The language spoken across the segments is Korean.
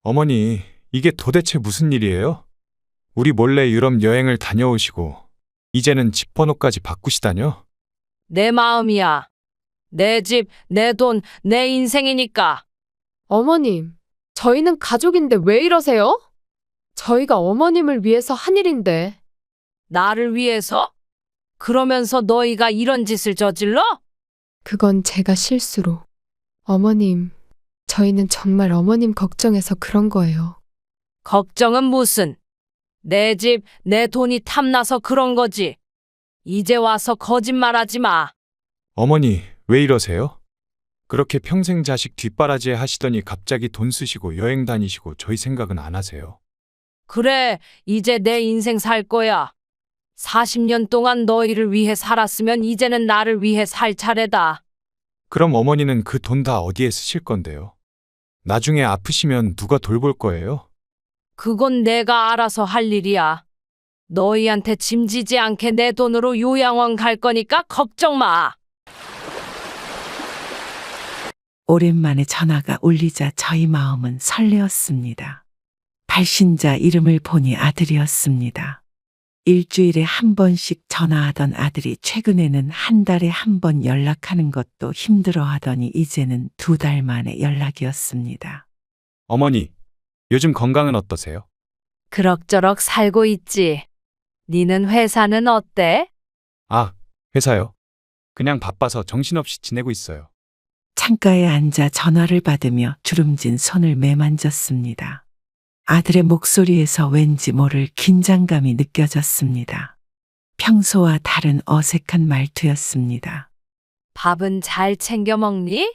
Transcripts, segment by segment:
어머니, 이게 도대체 무슨 일이에요? 우리 몰래 유럽 여행을 다녀오시고, 이제는 집 번호까지 바꾸시다뇨? 내 마음이야. 내 집, 내 돈, 내 인생이니까. 어머님, 저희는 가족인데 왜 이러세요? 저희가 어머님을 위해서 한 일인데. 나를 위해서? 그러면서 너희가 이런 짓을 저질러? 그건 제가 실수로. 어머님, 저희는 정말 어머님 걱정해서 그런 거예요. 걱정은 무슨? 내 집, 내 돈이 탐나서 그런 거지. 이제 와서 거짓말하지 마. 어머니, 왜 이러세요? 그렇게 평생 자식 뒷바라지 하시더니 갑자기 돈 쓰시고 여행 다니시고 저희 생각은 안 하세요. 그래, 이제 내 인생 살 거야. 40년 동안 너희를 위해 살았으면 이제는 나를 위해 살 차례다. 그럼 어머니는 그 돈 다 어디에 쓰실 건데요? 나중에 아프시면 누가 돌볼 거예요? 그건 내가 알아서 할 일이야. 너희한테 짐지지 않게 내 돈으로 요양원 갈 거니까 걱정 마. 오랜만에 전화가 울리자 저희 마음은 설레었습니다. 발신자 이름을 보니 아들이었습니다. 일주일에 한 번씩 전화하던 아들이 최근에는 한 달에 한 번 연락하는 것도 힘들어 하더니 이제는 2달 만에 연락이었습니다. 어머니, 요즘 건강은 어떠세요? 그럭저럭 살고 있지. 니는 회사는 어때? 아, 회사요? 그냥 바빠서 정신없이 지내고 있어요. 창가에 앉아 전화를 받으며 주름진 손을 매만졌습니다. 아들의 목소리에서 왠지 모를 긴장감이 느껴졌습니다. 평소와 다른 어색한 말투였습니다. 밥은 잘 챙겨 먹니?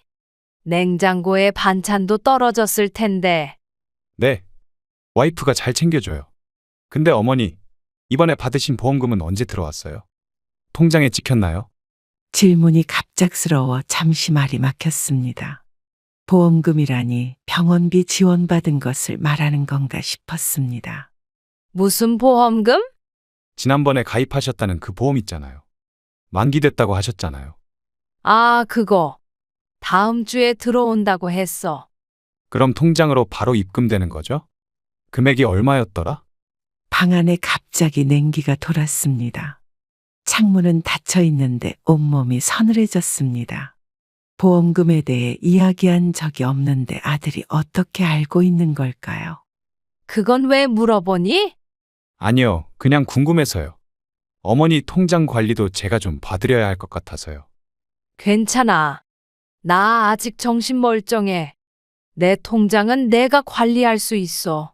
냉장고에 반찬도 떨어졌을 텐데. 네, 와이프가 잘 챙겨줘요. 근데 어머니, 이번에 받으신 보험금은 언제 들어왔어요? 통장에 찍혔나요? 질문이 갑작스러워 잠시 말이 막혔습니다. 보험금이라니 병원비 지원받은 것을 말하는 건가 싶었습니다. 무슨 보험금? 지난번에 가입하셨다는 그 보험 있잖아요. 만기됐다고 하셨잖아요. 아, 그거. 다음 주에 들어온다고 했어. 그럼 통장으로 바로 입금되는 거죠? 금액이 얼마였더라? 방 안에 갑자기 냉기가 돌았습니다. 창문은 닫혀 있는데 온몸이 서늘해졌습니다. 보험금에 대해 이야기한 적이 없는데 아들이 어떻게 알고 있는 걸까요? 그건 왜 물어보니? 아니요, 그냥 궁금해서요. 어머니 통장 관리도 제가 좀 봐드려야 할 것 같아서요. 괜찮아. 나 아직 정신 멀쩡해. 내 통장은 내가 관리할 수 있어.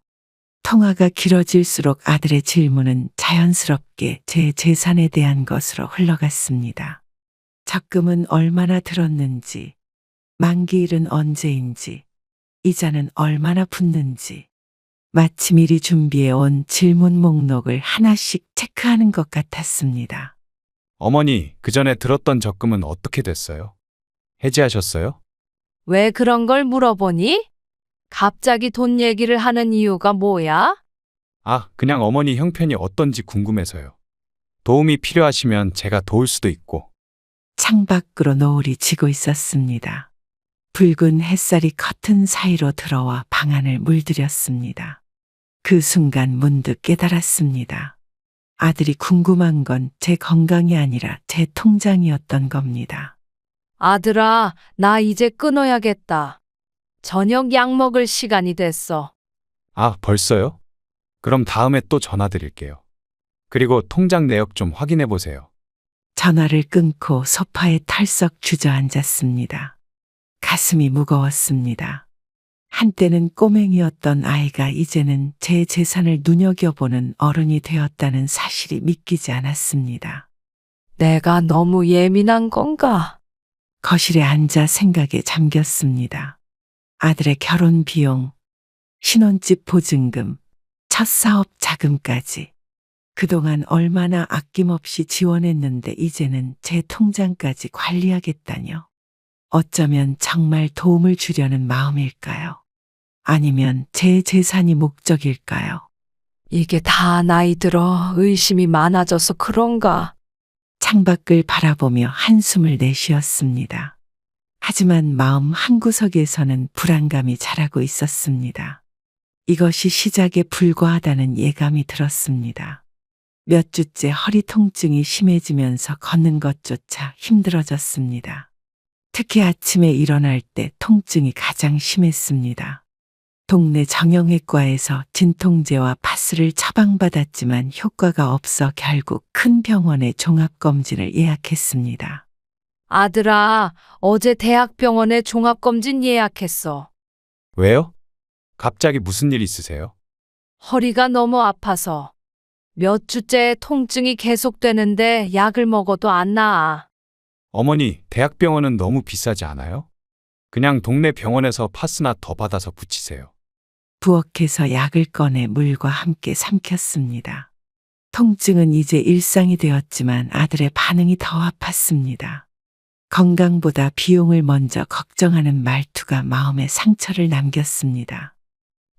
통화가 길어질수록 아들의 질문은 자연스럽게 제 재산에 대한 것으로 흘러갔습니다. 적금은 얼마나 들었는지, 만기일은 언제인지, 이자는 얼마나 붙는지, 마치 미리 준비해 온 질문 목록을 하나씩 체크하는 것 같았습니다. 어머니, 그 전에 들었던 적금은 어떻게 됐어요? 해지하셨어요? 왜 그런 걸 물어보니? 갑자기 돈 얘기를 하는 이유가 뭐야? 아, 그냥 어머니 형편이 어떤지 궁금해서요. 도움이 필요하시면 제가 도울 수도 있고. 창밖으로 노을이 지고 있었습니다. 붉은 햇살이 커튼 사이로 들어와 방 안을 물들였습니다. 그 순간 문득 깨달았습니다. 아들이 궁금한 건 제 건강이 아니라 제 통장이었던 겁니다. 아들아, 나 이제 끊어야겠다. 저녁 약 먹을 시간이 됐어. 아, 벌써요? 그럼 다음에 또 전화 드릴게요. 그리고 통장 내역 좀 확인해 보세요. 전화를 끊고 소파에 털썩 주저앉았습니다. 가슴이 무거웠습니다. 한때는 꼬맹이였던 아이가 이제는 제 재산을 눈여겨보는 어른이 되었다는 사실이 믿기지 않았습니다. 내가 너무 예민한 건가? 거실에 앉아 생각에 잠겼습니다. 아들의 결혼 비용, 신혼집 보증금, 첫 사업 자금까지. 그동안 얼마나 아낌없이 지원했는데 이제는 제 통장까지 관리하겠다뇨. 어쩌면 정말 도움을 주려는 마음일까요? 아니면 제 재산이 목적일까요? 이게 다 나이 들어 의심이 많아져서 그런가? 창밖을 바라보며 한숨을 내쉬었습니다. 하지만 마음 한구석에서는 불안감이 자라고 있었습니다. 이것이 시작에 불과하다는 예감이 들었습니다. 몇 주째 허리 통증이 심해지면서 걷는 것조차 힘들어졌습니다. 특히 아침에 일어날 때 통증이 가장 심했습니다. 동네 정형외과에서 진통제와 파스를 처방받았지만 효과가 없어 결국 큰 병원에 종합검진을 예약했습니다. 아들아, 어제 대학병원에 종합검진 예약했어. 왜요? 갑자기 무슨 일 있으세요? 허리가 너무 아파서. 몇 주째 통증이 계속되는데 약을 먹어도 안 나아. 어머니, 대학병원은 너무 비싸지 않아요? 그냥 동네 병원에서 파스나 더 받아서 붙이세요. 부엌에서 약을 꺼내 물과 함께 삼켰습니다. 통증은 이제 일상이 되었지만 아들의 반응이 더 아팠습니다. 건강보다 비용을 먼저 걱정하는 말투가 마음에 상처를 남겼습니다.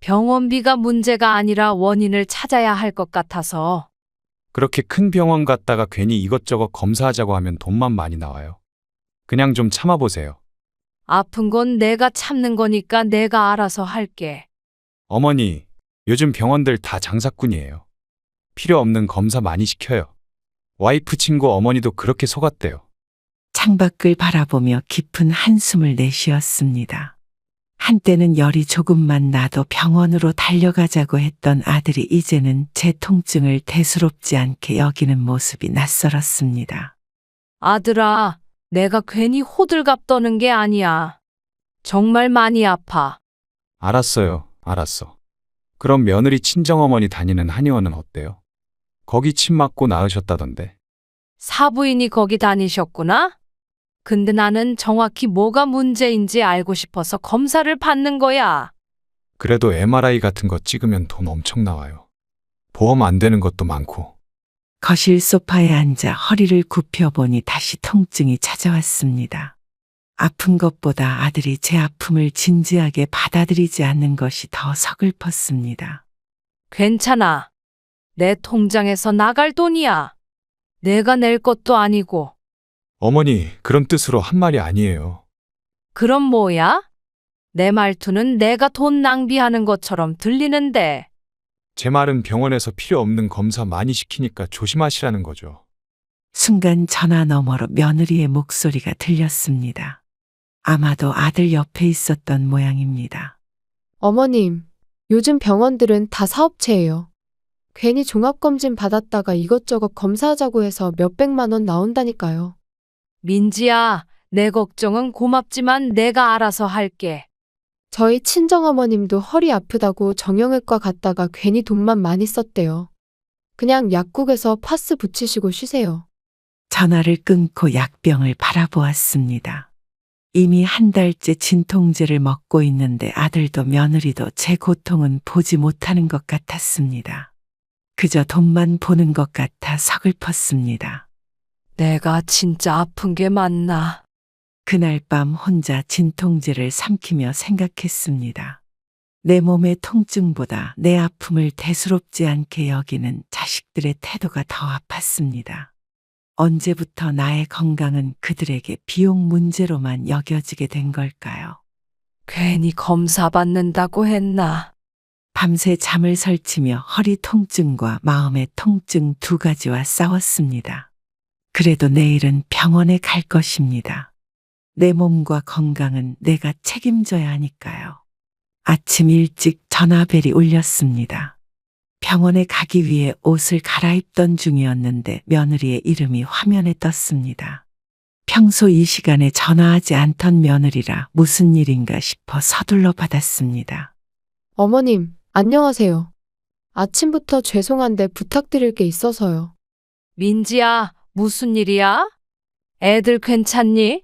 병원비가 문제가 아니라 원인을 찾아야 할 것 같아서. 그렇게 큰 병원 갔다가 괜히 이것저것 검사하자고 하면 돈만 많이 나와요. 그냥 좀 참아보세요. 아픈 건 내가 참는 거니까 내가 알아서 할게. 어머니, 요즘 병원들 다 장사꾼이에요. 필요 없는 검사 많이 시켜요. 와이프 친구 어머니도 그렇게 속았대요. 창밖을 바라보며 깊은 한숨을 내쉬었습니다. 한때는 열이 조금만 나도 병원으로 달려가자고 했던 아들이 이제는 제 통증을 대수롭지 않게 여기는 모습이 낯설었습니다. 아들아, 내가 괜히 호들갑 떠는 게 아니야. 정말 많이 아파. 알았어요. 알았어. 그럼 며느리 친정어머니 다니는 한의원은 어때요? 거기 침 맞고 나으셨다던데. 사부인이 거기 다니셨구나? 근데 나는 정확히 뭐가 문제인지 알고 싶어서 검사를 받는 거야. 그래도 MRI 같은 거 찍으면 돈 엄청 나와요. 보험 안 되는 것도 많고. 거실 소파에 앉아 허리를 굽혀보니 다시 통증이 찾아왔습니다. 아픈 것보다 아들이 제 아픔을 진지하게 받아들이지 않는 것이 더 서글펐습니다. 괜찮아. 내 통장에서 나갈 돈이야. 내가 낼 것도 아니고. 어머니, 그런 뜻으로 한 말이 아니에요. 그럼 뭐야? 내 말투는 내가 돈 낭비하는 것처럼 들리는데. 제 말은 병원에서 필요 없는 검사 많이 시키니까 조심하시라는 거죠. 순간 전화 너머로 며느리의 목소리가 들렸습니다. 아마도 아들 옆에 있었던 모양입니다. 어머님, 요즘 병원들은 다 사업체예요. 괜히 종합검진 받았다가 이것저것 검사하자고 해서 몇백만 원 나온다니까요. 민지야, 내 걱정은 고맙지만 내가 알아서 할게. 저희 친정어머님도 허리 아프다고 정형외과 갔다가 괜히 돈만 많이 썼대요. 그냥 약국에서 파스 붙이시고 쉬세요. 전화를 끊고 약병을 바라보았습니다. 이미 한 달째 진통제를 먹고 있는데 아들도 며느리도 제 고통은 보지 못하는 것 같았습니다. 그저 돈만 보는 것 같아 서글펐습니다. 내가 진짜 아픈 게 맞나? 그날 밤 혼자 진통제를 삼키며 생각했습니다. 내 몸의 통증보다 내 아픔을 대수롭지 않게 여기는 자식들의 태도가 더 아팠습니다. 언제부터 나의 건강은 그들에게 비용 문제로만 여겨지게 된 걸까요? 괜히 검사 받는다고 했나? 밤새 잠을 설치며 허리 통증과 마음의 통증 두 가지와 싸웠습니다. 그래도 내일은 병원에 갈 것입니다. 내 몸과 건강은 내가 책임져야 하니까요. 아침 일찍 전화벨이 울렸습니다. 병원에 가기 위해 옷을 갈아입던 중이었는데 며느리의 이름이 화면에 떴습니다. 평소 이 시간에 전화하지 않던 며느리라 무슨 일인가 싶어 서둘러 받았습니다. 어머님, 안녕하세요. 아침부터 죄송한데 부탁드릴 게 있어서요. 민지야, 무슨 일이야? 애들 괜찮니?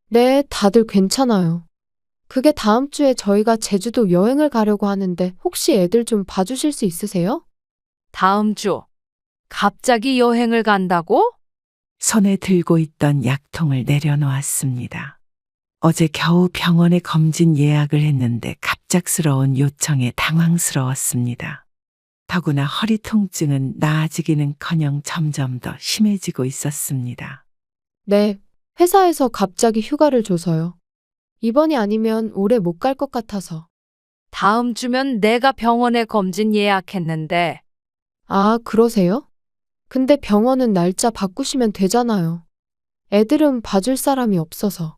네, 다들 괜찮아요. 그게 다음 주에 저희가 제주도 여행을 가려고 하는데 혹시 애들 좀 봐주실 수 있으세요? 다음 주. 갑자기 여행을 간다고? 손에 들고 있던 약통을 내려놓았습니다. 어제 겨우 병원에 검진 예약을 했는데 갑작스러운 요청에 당황스러웠습니다. 더구나 허리 통증은 나아지기는커녕 점점 더 심해지고 있었습니다. 네, 회사에서 갑자기 휴가를 줘서요. 이번이 아니면 올해 못 갈 것 같아서. 다음 주면 내가 병원에 검진 예약했는데. 아, 그러세요? 근데 병원은 날짜 바꾸시면 되잖아요. 애들은 봐줄 사람이 없어서.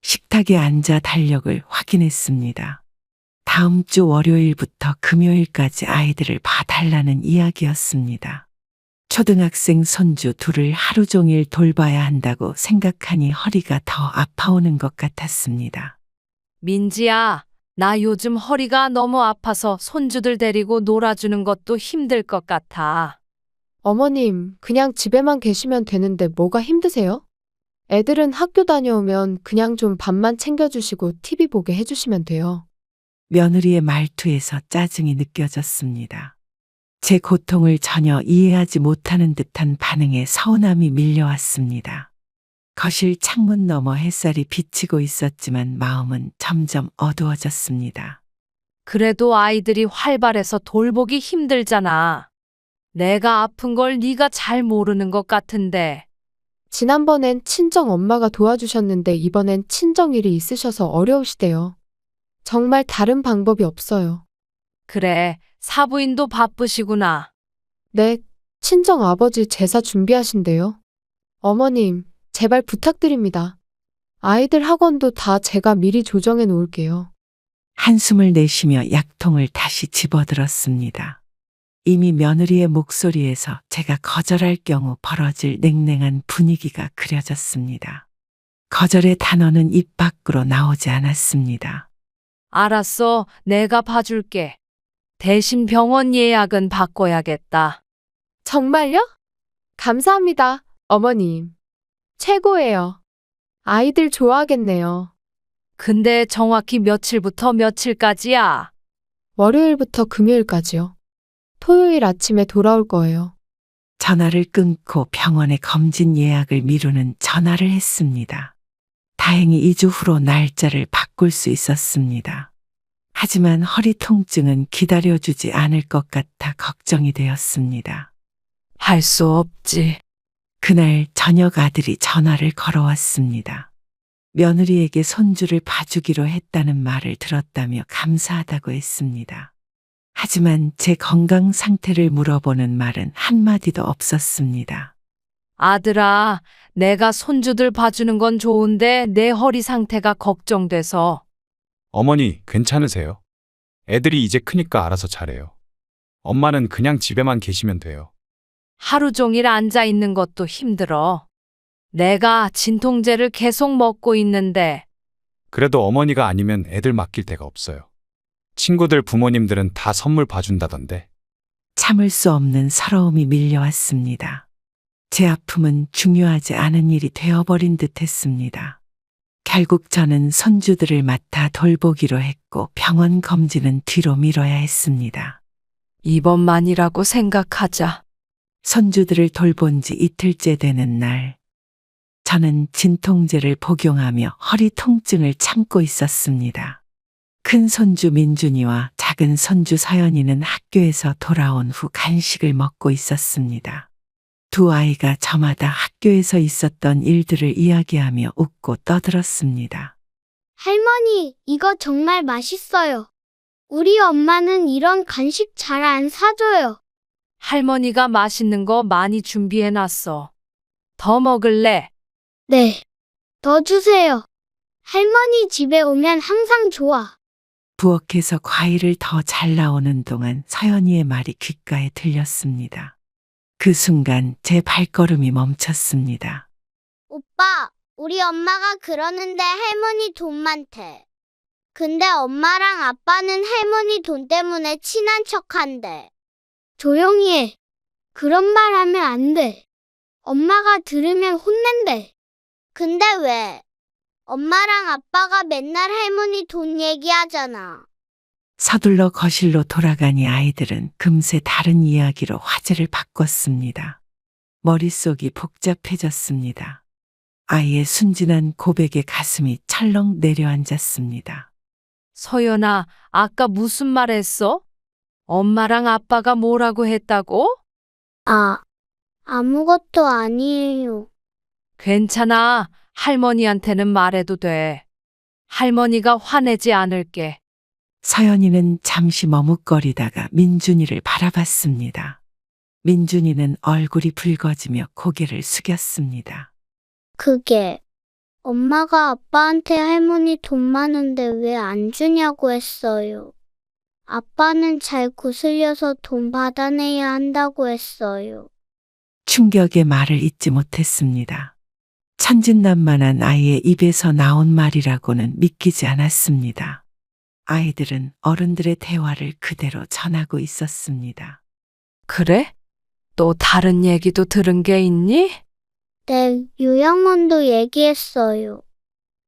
식탁에 앉아 달력을 확인했습니다. 다음 주 월요일부터 금요일까지 아이들을 봐달라는 이야기였습니다. 초등학생 손주 둘을 하루 종일 돌봐야 한다고 생각하니 허리가 더 아파오는 것 같았습니다. 민지야, 나 요즘 허리가 너무 아파서 손주들 데리고 놀아주는 것도 힘들 것 같아. 어머님, 그냥 집에만 계시면 되는데 뭐가 힘드세요? 애들은 학교 다녀오면 그냥 좀 밥만 챙겨주시고 TV 보게 해주시면 돼요. 며느리의 말투에서 짜증이 느껴졌습니다. 제 고통을 전혀 이해하지 못하는 듯한 반응에 서운함이 밀려왔습니다. 거실 창문 너머 햇살이 비치고 있었지만 마음은 점점 어두워졌습니다. 그래도 아이들이 활발해서 돌보기 힘들잖아. 내가 아픈 걸 네가 잘 모르는 것 같은데. 지난번엔 친정 엄마가 도와주셨는데 이번엔 친정 일이 있으셔서 어려우시대요. 정말 다른 방법이 없어요. 그래, 사부인도 바쁘시구나. 네, 친정 아버지 제사 준비하신대요. 어머님, 제발 부탁드립니다. 아이들 학원도 다 제가 미리 조정해 놓을게요. 한숨을 내쉬며 약통을 다시 집어들었습니다. 이미 며느리의 목소리에서 제가 거절할 경우 벌어질 냉랭한 분위기가 그려졌습니다. 거절의 단어는 입 밖으로 나오지 않았습니다. 알았어, 내가 봐줄게. 대신 병원 예약은 바꿔야겠다. 정말요? 감사합니다, 어머님. 최고예요. 아이들 좋아하겠네요. 근데 정확히 며칠부터 며칠까지야? 월요일부터 금요일까지요. 토요일 아침에 돌아올 거예요. 전화를 끊고 병원에 검진 예약을 미루는 전화를 했습니다. 다행히 2주 후로 날짜를 바꿀 수 있었습니다. 하지만 허리 통증은 기다려주지 않을 것 같아 걱정이 되었습니다. 할 수 없지. 그날 저녁 아들이 전화를 걸어왔습니다. 며느리에게 손주를 봐주기로 했다는 말을 들었다며 감사하다고 했습니다. 하지만 제 건강 상태를 물어보는 말은 한마디도 없었습니다. 아들아, 내가 손주들 봐주는 건 좋은데 내 허리 상태가 걱정돼서. 어머니, 괜찮으세요? 애들이 이제 크니까 알아서 잘해요. 엄마는 그냥 집에만 계시면 돼요. 하루 종일 앉아 있는 것도 힘들어. 내가 진통제를 계속 먹고 있는데. 그래도 어머니가 아니면 애들 맡길 데가 없어요. 친구들 부모님들은 다 선물 봐준다던데. 참을 수 없는 서러움이 밀려왔습니다. 제 아픔은 중요하지 않은 일이 되어버린 듯 했습니다. 결국 저는 손주들을 맡아 돌보기로 했고 병원 검진은 뒤로 미뤄야 했습니다. 이번만이라고 생각하자. 손주들을 돌본 지 이틀째 되는 날, 저는 진통제를 복용하며 허리 통증을 참고 있었습니다. 큰 손주 민준이와 작은 손주 서연이는 학교에서 돌아온 후 간식을 먹고 있었습니다. 두 아이가 저마다 학교에서 있었던 일들을 이야기하며 웃고 떠들었습니다. 할머니, 이거 정말 맛있어요. 우리 엄마는 이런 간식 잘 안 사줘요. 할머니가 맛있는 거 많이 준비해놨어. 더 먹을래? 네. 더 주세요. 할머니 집에 오면 항상 좋아. 부엌에서 과일을 더 잘 나오는 동안 서연이의 말이 귓가에 들렸습니다. 그 순간 제 발걸음이 멈췄습니다. 오빠, 우리 엄마가 그러는데 할머니 돈 많대. 근데 엄마랑 아빠는 할머니 돈 때문에 친한 척한대. 조용히 해. 그런 말 하면 안 돼. 엄마가 들으면 혼낸대. 근데 왜? 엄마랑 아빠가 맨날 할머니 돈 얘기하잖아. 서둘러 거실로 돌아가니 아이들은 금세 다른 이야기로 화제를 바꿨습니다. 머릿속이 복잡해졌습니다. 아이의 순진한 고백에 가슴이 철렁 내려앉았습니다. 서연아, 아까 무슨 말 했어? 엄마랑 아빠가 뭐라고 했다고? 아무것도 아니에요. 괜찮아. 할머니한테는 말해도 돼. 할머니가 화내지 않을게. 서연이는 잠시 머뭇거리다가 민준이를 바라봤습니다. 민준이는 얼굴이 붉어지며 고개를 숙였습니다. 그게 엄마가 아빠한테 할머니 돈 많은데 왜 안 주냐고 했어요. 아빠는 잘 구슬려서 돈 받아내야 한다고 했어요. 충격의 말을 잇지 못했습니다. 천진난만한 아이의 입에서 나온 말이라고는 믿기지 않았습니다. 아이들은 어른들의 대화를 그대로 전하고 있었습니다. 그래? 또 다른 얘기도 들은 게 있니? 네, 요양원도 얘기했어요.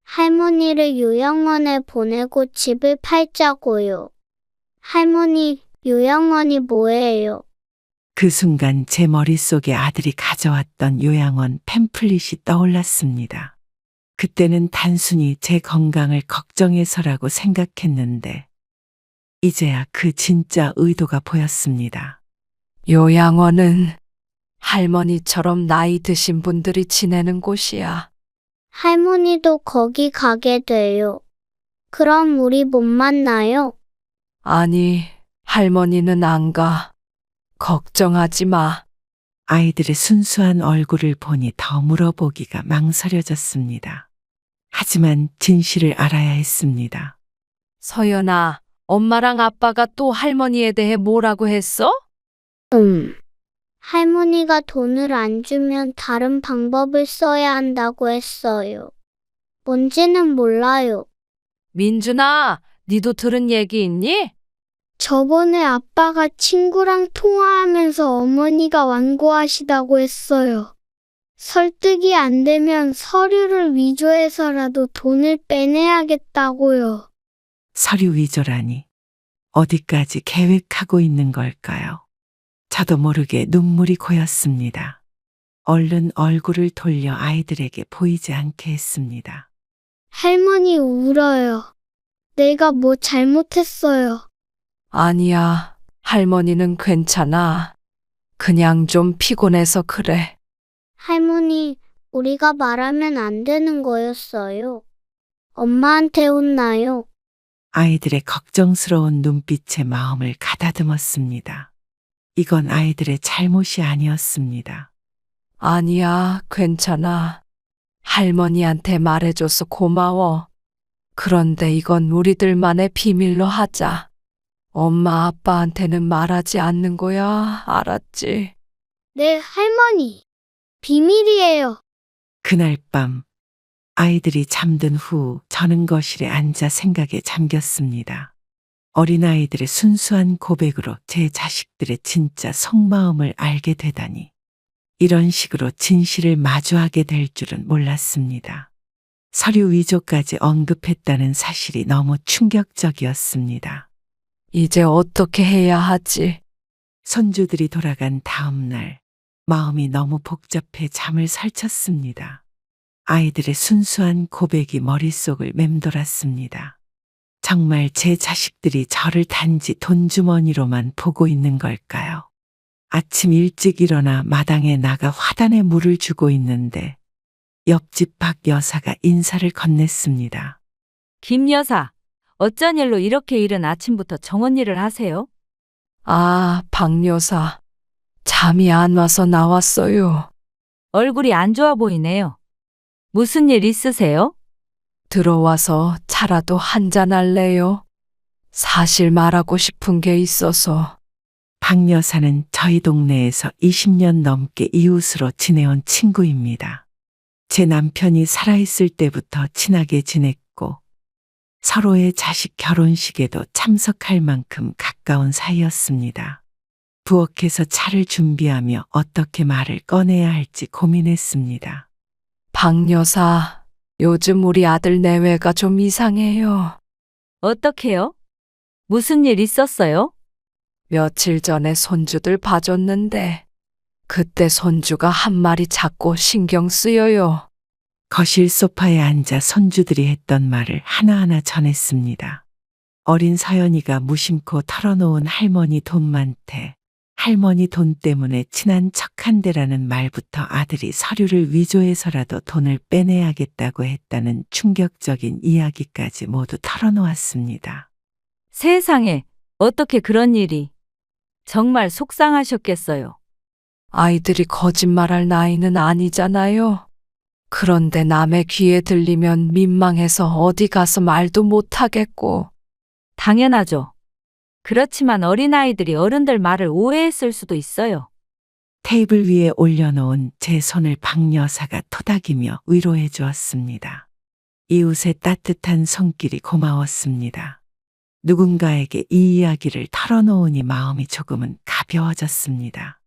할머니를 요양원에 보내고 집을 팔자고요. 할머니, 요양원이 뭐예요? 그 순간 제 머릿속에 아들이 가져왔던 요양원 팸플릿이 떠올랐습니다. 그때는 단순히 제 건강을 걱정해서라고 생각했는데 이제야 그 진짜 의도가 보였습니다. 요양원은 할머니처럼 나이 드신 분들이 지내는 곳이야. 할머니도 거기 가게 돼요. 그럼 우리 못 만나요? 아니, 할머니는 안 가. 걱정하지 마. 아이들의 순수한 얼굴을 보니 더 물어보기가 망설여졌습니다. 하지만 진실을 알아야 했습니다. 서연아, 엄마랑 아빠가 또 할머니에 대해 뭐라고 했어? 할머니가 돈을 안 주면 다른 방법을 써야 한다고 했어요. 뭔지는 몰라요. 민준아, 니도 들은 얘기 있니? 저번에 아빠가 친구랑 통화하면서 어머니가 완고하시다고 했어요. 설득이 안 되면 서류를 위조해서라도 돈을 빼내야겠다고요. 서류 위조라니 어디까지 계획하고 있는 걸까요? 저도 모르게 눈물이 고였습니다. 얼른 얼굴을 돌려 아이들에게 보이지 않게 했습니다. 할머니 울어요. 내가 뭐 잘못했어요. 아니야, 할머니는 괜찮아. 그냥 좀 피곤해서 그래. 할머니, 우리가 말하면 안 되는 거였어요. 엄마한테 혼나요. 아이들의 걱정스러운 눈빛에 마음을 가다듬었습니다. 이건 아이들의 잘못이 아니었습니다. 아니야, 괜찮아. 할머니한테 말해줘서 고마워. 그런데 이건 우리들만의 비밀로 하자. 엄마 아빠한테는 말하지 않는 거야, 알았지? 네, 할머니. 비밀이에요. 그날 밤 아이들이 잠든 후 저는 거실에 앉아 생각에 잠겼습니다. 어린아이들의 순수한 고백으로 제 자식들의 진짜 속마음을 알게 되다니 이런 식으로 진실을 마주하게 될 줄은 몰랐습니다. 서류 위조까지 언급했다는 사실이 너무 충격적이었습니다. 이제 어떻게 해야 하지? 손주들이 돌아간 다음 날 마음이 너무 복잡해 잠을 설쳤습니다. 아이들의 순수한 고백이 머릿속을 맴돌았습니다. 정말 제 자식들이 저를 단지 돈주머니로만 보고 있는 걸까요? 아침 일찍 일어나 마당에 나가 화단에 물을 주고 있는데 옆집 박 여사가 인사를 건넸습니다. 김 여사, 어쩐 일로 이렇게 이른 아침부터 정원 일을 하세요? 아, 박 여사. 잠이 안 와서 나왔어요. 얼굴이 안 좋아 보이네요. 무슨 일 있으세요? 들어와서 차라도 한잔 할래요? 사실 말하고 싶은 게 있어서. 박 여사는 저희 동네에서 20년 넘게 이웃으로 지내온 친구입니다. 제 남편이 살아있을 때부터 친하게 지냈고 서로의 자식 결혼식에도 참석할 만큼 가까운 사이였습니다. 부엌에서 차를 준비하며 어떻게 말을 꺼내야 할지 고민했습니다. 박 여사, 요즘 우리 아들 내외가 좀 이상해요. 어떻게요? 무슨 일 있었어요? 며칠 전에 손주들 봐줬는데 그때 손주가 한 마리 자꾸 신경 쓰여요. 거실 소파에 앉아 손주들이 했던 말을 하나하나 전했습니다. 어린 서연이가 무심코 털어놓은 할머니 돈 많대. 할머니 돈 때문에 친한 척한대라는 말부터 아들이 서류를 위조해서라도 돈을 빼내야겠다고 했다는 충격적인 이야기까지 모두 털어놓았습니다. 세상에, 어떻게 그런 일이. 정말 속상하셨겠어요. 아이들이 거짓말할 나이는 아니잖아요. 그런데 남의 귀에 들리면 민망해서 어디 가서 말도 못하겠고. 당연하죠. 그렇지만 어린아이들이 어른들 말을 오해했을 수도 있어요. 테이블 위에 올려놓은 제 손을 박 여사가 토닥이며 위로해 주었습니다. 이웃의 따뜻한 손길이 고마웠습니다. 누군가에게 이 이야기를 털어놓으니 마음이 조금은 가벼워졌습니다.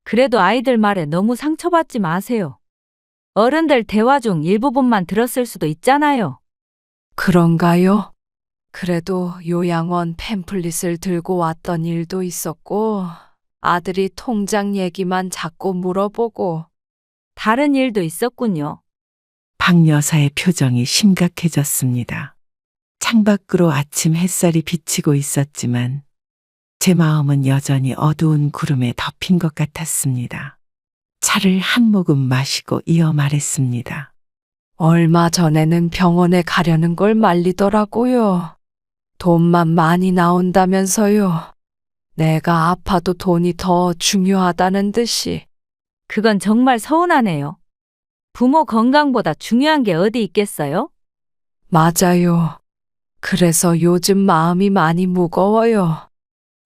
그래도 아이들 말에 너무 상처받지 마세요. 어른들 대화 중 일부분만 들었을 수도 있잖아요. 그런가요? 그래도 요양원 팸플릿을 들고 왔던 일도 있었고, 아들이 통장 얘기만 자꾸 물어보고. 다른 일도 있었군요. 박 여사의 표정이 심각해졌습니다. 창밖으로 아침 햇살이 비치고 있었지만 제 마음은 여전히 어두운 구름에 덮인 것 같았습니다. 차를 한 모금 마시고 이어 말했습니다. 얼마 전에는 병원에 가려는 걸 말리더라고요. 돈만 많이 나온다면서요. 내가 아파도 돈이 더 중요하다는 듯이. 그건 정말 서운하네요. 부모 건강보다 중요한 게 어디 있겠어요? 맞아요. 그래서 요즘 마음이 많이 무거워요.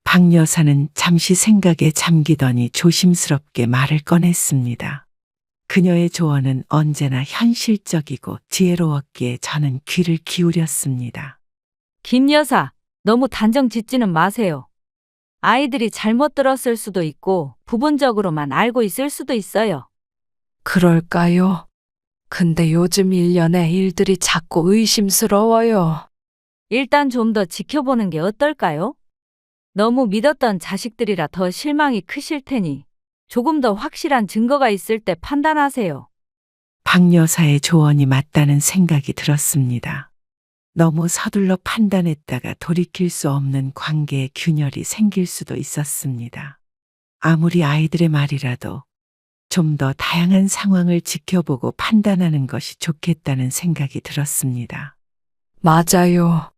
박 여사는 잠시 생각에 잠기더니 조심스럽게 말을 꺼냈습니다. 그녀의 조언은 언제나 현실적이고 지혜로웠기에 저는 귀를 기울였습니다. 김 여사, 너무 단정 짓지는 마세요. 아이들이 잘못 들었을 수도 있고 부분적으로만 알고 있을 수도 있어요. 그럴까요? 근데 요즘 일련의 일들이 자꾸 의심스러워요. 일단 좀 더 지켜보는 게 어떨까요? 너무 믿었던 자식들이라 더 실망이 크실 테니 조금 더 확실한 증거가 있을 때 판단하세요. 박 여사의 조언이 맞다는 생각이 들었습니다. 너무 서둘러 판단했다가 돌이킬 수 없는 관계의 균열이 생길 수도 있었습니다. 아무리 아이들의 말이라도 좀 더 다양한 상황을 지켜보고 판단하는 것이 좋겠다는 생각이 들었습니다. 맞아요.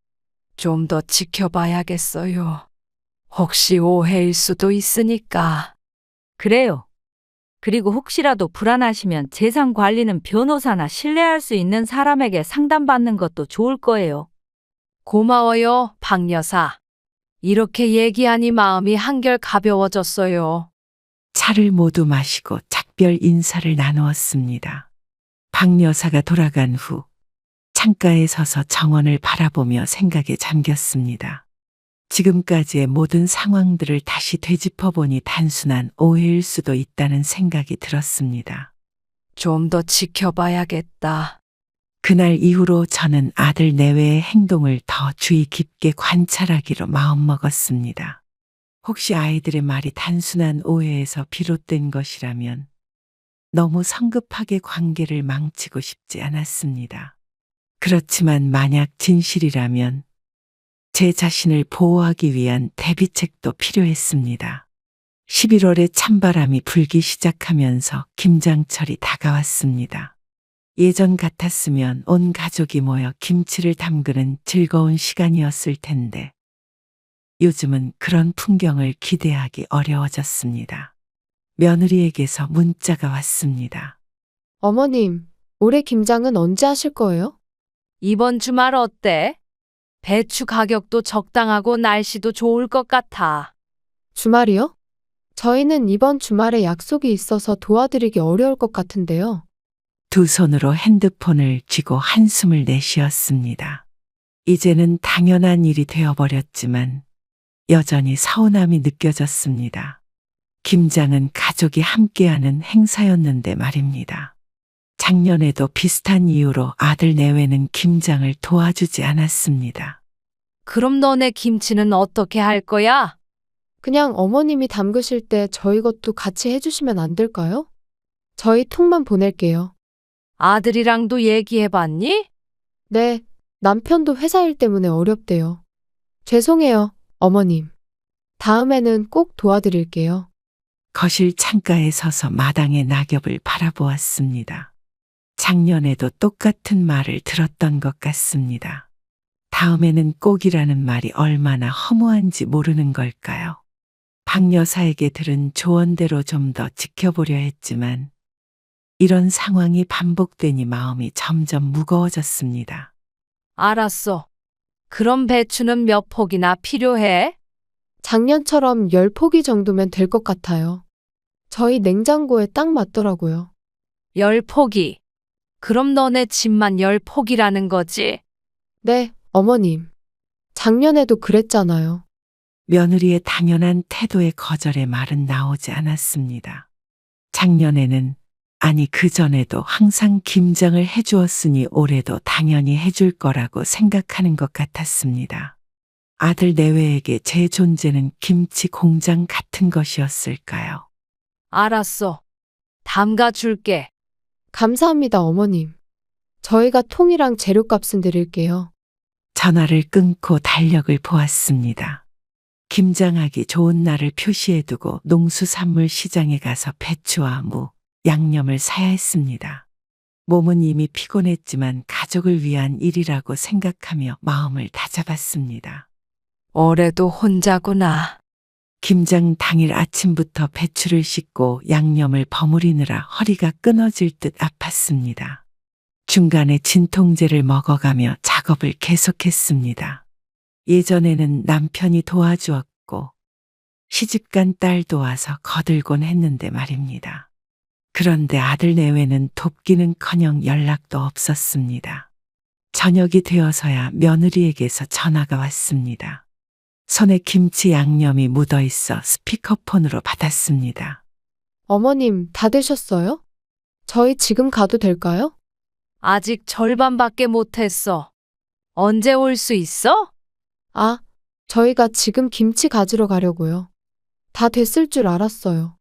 좀 더 지켜봐야겠어요. 혹시 오해일 수도 있으니까. 그래요. 그리고 혹시라도 불안하시면 재산 관리는 변호사나 신뢰할 수 있는 사람에게 상담받는 것도 좋을 거예요. 고마워요, 박 여사. 이렇게 얘기하니 마음이 한결 가벼워졌어요. 차를 모두 마시고 작별 인사를 나누었습니다. 박 여사가 돌아간 후 창가에 서서 정원을 바라보며 생각에 잠겼습니다. 지금까지의 모든 상황들을 다시 되짚어보니 단순한 오해일 수도 있다는 생각이 들었습니다. 좀 더 지켜봐야겠다. 그날 이후로 저는 아들 내외의 행동을 더 주의 깊게 관찰하기로 마음먹었습니다. 혹시 아이들의 말이 단순한 오해에서 비롯된 것이라면 너무 성급하게 관계를 망치고 싶지 않았습니다. 그렇지만 만약 진실이라면 제 자신을 보호하기 위한 대비책도 필요했습니다. 11월에 찬바람이 불기 시작하면서 김장철이 다가왔습니다. 예전 같았으면 온 가족이 모여 김치를 담그는 즐거운 시간이었을 텐데 요즘은 그런 풍경을 기대하기 어려워졌습니다. 며느리에게서 문자가 왔습니다. 어머님, 올해 김장은 언제 하실 거예요? 이번 주말 어때? 배추 가격도 적당하고 날씨도 좋을 것 같아. 주말이요? 저희는 이번 주말에 약속이 있어서 도와드리기 어려울 것 같은데요. 두 손으로 핸드폰을 쥐고 한숨을 내쉬었습니다. 이제는 당연한 일이 되어버렸지만 여전히 서운함이 느껴졌습니다. 김장은 가족이 함께하는 행사였는데 말입니다. 작년에도 비슷한 이유로 아들 내외는 김장을 도와주지 않았습니다. 그럼 너네 김치는 어떻게 할 거야? 그냥 어머님이 담그실 때 저희 것도 같이 해주시면 안 될까요? 저희 통만 보낼게요. 아들이랑도 얘기해봤니? 네, 남편도 회사 일 때문에 어렵대요. 죄송해요, 어머님. 다음에는 꼭 도와드릴게요. 거실 창가에 서서 마당의 낙엽을 바라보았습니다. 작년에도 똑같은 말을 들었던 것 같습니다. 다음에는 꼭이라는 말이 얼마나 허무한지 모르는 걸까요? 박 여사에게 들은 조언대로 좀 더 지켜보려 했지만 이런 상황이 반복되니 마음이 점점 무거워졌습니다. 알았어. 그럼 배추는 몇 폭이나 필요해? 작년처럼 10포기 정도면 될 것 같아요. 저희 냉장고에 딱 맞더라고요. 10포기. 그럼 너네 집만 10포기라는 거지? 네, 어머님. 작년에도 그랬잖아요. 며느리의 당연한 태도의 거절의 말은 나오지 않았습니다. 작년에는 아니 그전에도 항상 김장을 해주었으니 올해도 당연히 해줄 거라고 생각하는 것 같았습니다. 아들 내외에게 제 존재는 김치 공장 같은 것이었을까요? 알았어. 담가 줄게. 감사합니다, 어머님. 저희가 통이랑 재료값은 드릴게요. 전화를 끊고 달력을 보았습니다. 김장하기 좋은 날을 표시해두고 농수산물 시장에 가서 배추와 무, 양념을 사야 했습니다. 몸은 이미 피곤했지만 가족을 위한 일이라고 생각하며 마음을 다잡았습니다. 올해도 혼자구나. 김장 당일 아침부터 배추를 씻고 양념을 버무리느라 허리가 끊어질 듯 아팠습니다. 중간에 진통제를 먹어가며 작업을 계속했습니다. 예전에는 남편이 도와주었고 시집간 딸 도와서 거들곤 했는데 말입니다. 그런데 아들 내외는 돕기는커녕 연락도 없었습니다. 저녁이 되어서야 며느리에게서 전화가 왔습니다. 손에 김치 양념이 묻어 있어 스피커폰으로 받았습니다. 어머님, 다 되셨어요? 저희 지금 가도 될까요? 아직 절반밖에 못했어. 언제 올 수 있어? 아, 저희가 지금 김치 가지러 가려고요. 다 됐을 줄 알았어요.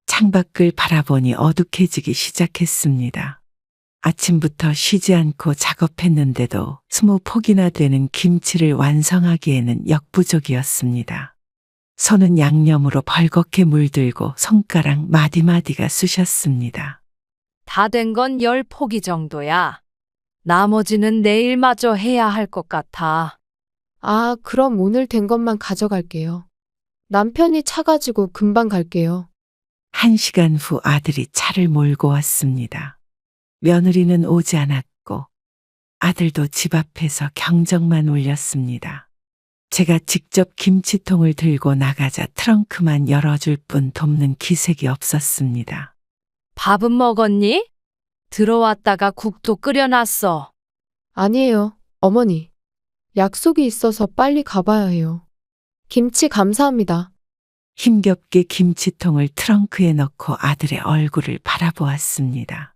창밖을 바라보니 어둑해지기 시작했습니다. 아침부터 쉬지 않고 작업했는데도 20포기나 되는 김치를 완성하기에는 역부족이었습니다. 손은 양념으로 벌겋게 물들고 손가락 마디마디가 쑤셨습니다. 다 된 건 10포기 정도야. 나머지는 내일마저 해야 할 것 같아. 아, 그럼 오늘 된 것만 가져갈게요. 남편이 차 가지고 금방 갈게요. 1시간 후 아들이 차를 몰고 왔습니다. 며느리는 오지 않았고 아들도 집 앞에서 경적만 울렸습니다. 제가 직접 김치통을 들고 나가자 트렁크만 열어줄 뿐 돕는 기색이 없었습니다. 밥은 먹었니? 들어왔다가 국도 끓여놨어. 아니에요, 어머니. 약속이 있어서 빨리 가봐야 해요. 김치 감사합니다. 힘겹게 김치통을 트렁크에 넣고 아들의 얼굴을 바라보았습니다.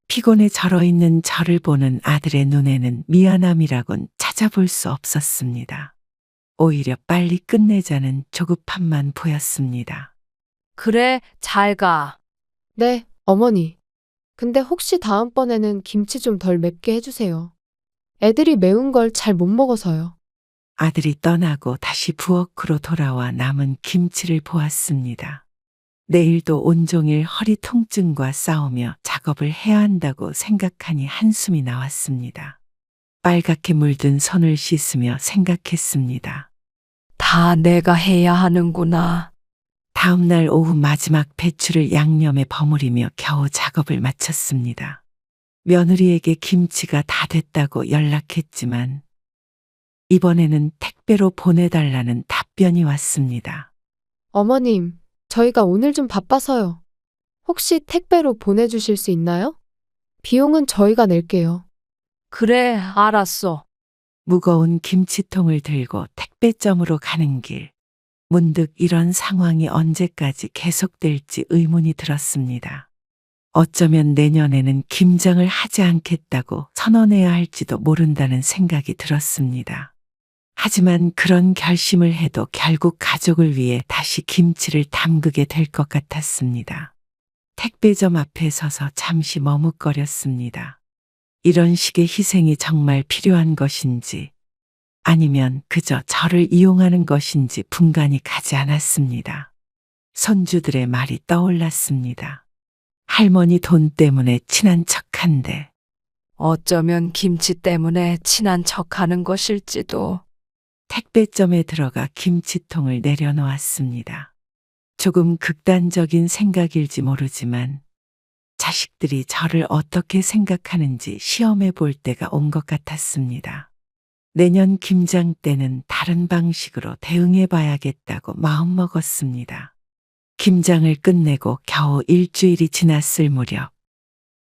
피곤에 절어있는 저를 보는 아들의 눈에는 미안함이라곤 찾아볼 수 없었습니다. 오히려 빨리 끝내자는 조급함만 보였습니다. 그래, 잘 가. 네, 어머니. 근데 혹시 다음번에는 김치 좀 덜 맵게 해주세요. 애들이 매운 걸 잘 못 먹어서요. 아들이 떠나고 다시 부엌으로 돌아와 남은 김치를 보았습니다. 내일도 온종일 허리 통증과 싸우며 작업을 해야 한다고 생각하니 한숨이 나왔습니다. 빨갛게 물든 손을 씻으며 생각했습니다. 다 내가 해야 하는구나. 다음 날 오후 마지막 배추를 양념에 버무리며 겨우 작업을 마쳤습니다. 며느리에게 김치가 다 됐다고 연락했지만 이번에는 택배로 보내달라는 답변이 왔습니다. 어머님, 저희가 오늘 좀 바빠서요. 혹시 택배로 보내주실 수 있나요? 비용은 저희가 낼게요. 그래, 알았어. 무거운 김치통을 들고 택배점으로 가는 길. 문득 이런 상황이 언제까지 계속될지 의문이 들었습니다. 어쩌면 내년에는 김장을 하지 않겠다고 선언해야 할지도 모른다는 생각이 들었습니다. 하지만 그런 결심을 해도 결국 가족을 위해 다시 김치를 담그게 될 것 같았습니다. 택배점 앞에 서서 잠시 머뭇거렸습니다. 이런 식의 희생이 정말 필요한 것인지 아니면 그저 저를 이용하는 것인지 분간이 가지 않았습니다. 손주들의 말이 떠올랐습니다. 할머니 돈 때문에 친한 척한데 어쩌면 김치 때문에 친한 척하는 것일지도. 택배점에 들어가 김치통을 내려놓았습니다. 조금 극단적인 생각일지 모르지만 자식들이 저를 어떻게 생각하는지 시험해 볼 때가 온 것 같았습니다. 내년 김장 때는 다른 방식으로 대응해 봐야겠다고 마음먹었습니다. 김장을 끝내고 겨우 일주일이 지났을 무렵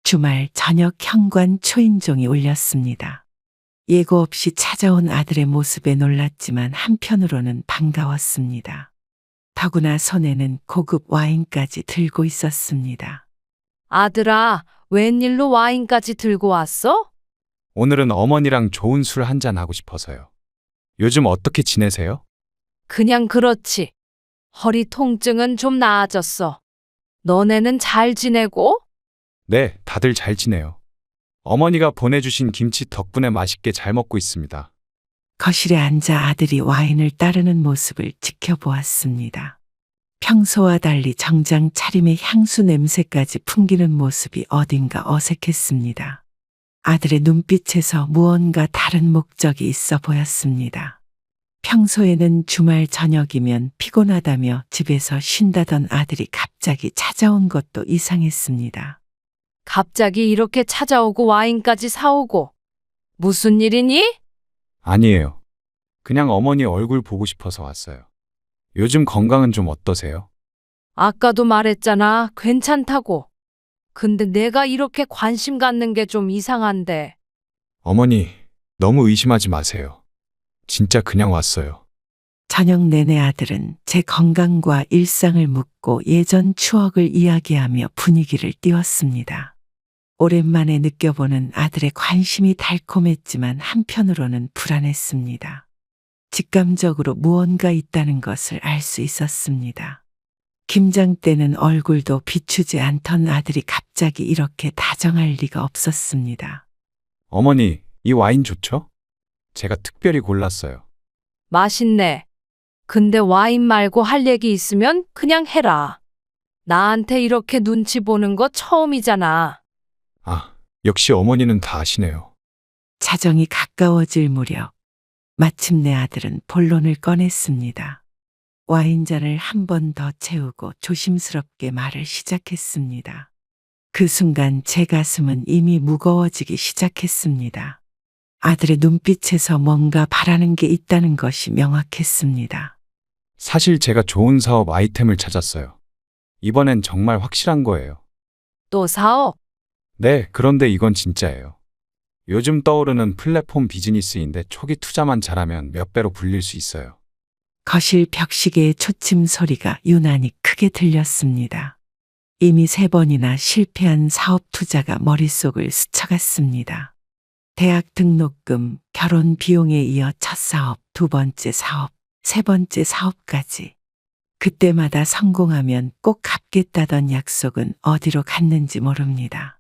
주말 저녁 현관 초인종이 울렸습니다. 예고 없이 찾아온 아들의 모습에 놀랐지만 한편으로는 반가웠습니다. 더구나 손에는 고급 와인까지 들고 있었습니다. 아들아, 웬일로 와인까지 들고 왔어? 오늘은 어머니랑 좋은 술 한잔 하고 싶어서요. 요즘 어떻게 지내세요? 그냥 그렇지. 허리 통증은 좀 나아졌어. 너네는 잘 지내고? 네, 다들 잘 지내요. 어머니가 보내주신 김치 덕분에 맛있게 잘 먹고 있습니다. 거실에 앉아 아들이 와인을 따르는 모습을 지켜보았습니다. 평소와 달리 정장 차림의 향수 냄새까지 풍기는 모습이 어딘가 어색했습니다. 아들의 눈빛에서 무언가 다른 목적이 있어 보였습니다. 평소에는 주말 저녁이면 피곤하다며 집에서 쉰다던 아들이 갑자기 찾아온 것도 이상했습니다. 갑자기 이렇게 찾아오고 와인까지 사오고. 무슨 일이니? 아니에요. 그냥 어머니 얼굴 보고 싶어서 왔어요. 요즘 건강은 좀 어떠세요? 아까도 말했잖아. 괜찮다고. 근데 내가 이렇게 관심 갖는 게 좀 이상한데. 어머니, 너무 의심하지 마세요. 진짜 그냥 왔어요. 저녁 내내 아들은 제 건강과 일상을 묻고 예전 추억을 이야기하며 분위기를 띄웠습니다. 오랜만에 느껴보는 아들의 관심이 달콤했지만 한편으로는 불안했습니다. 직감적으로 무언가 있다는 것을 알 수 있었습니다. 김장 때는 얼굴도 비추지 않던 아들이 갑자기 이렇게 다정할 리가 없었습니다. 어머니, 이 와인 좋죠? 제가 특별히 골랐어요. 맛있네. 근데 와인 말고 할 얘기 있으면 그냥 해라. 나한테 이렇게 눈치 보는 거 처음이잖아. 아, 역시 어머니는 다 아시네요. 자정이 가까워질 무렵 마침내 아들은 본론을 꺼냈습니다. 와인잔을 한 번 더 채우고 조심스럽게 말을 시작했습니다. 그 순간 제 가슴은 이미 무거워지기 시작했습니다. 아들의 눈빛에서 뭔가 바라는 게 있다는 것이 명확했습니다. 사실 제가 좋은 사업 아이템을 찾았어요. 이번엔 정말 확실한 거예요. 또 사업? 네, 그런데 이건 진짜예요. 요즘 떠오르는 플랫폼 비즈니스인데 초기 투자만 잘하면 몇 배로 불릴 수 있어요. 거실 벽시계의 초침 소리가 유난히 크게 들렸습니다. 이미 3번이나 실패한 사업 투자가 머릿속을 스쳐갔습니다. 대학 등록금, 결혼 비용에 이어 첫 사업, 2번째 사업, 3번째 사업까지. 그때마다 성공하면 꼭 갚겠다던 약속은 어디로 갔는지 모릅니다.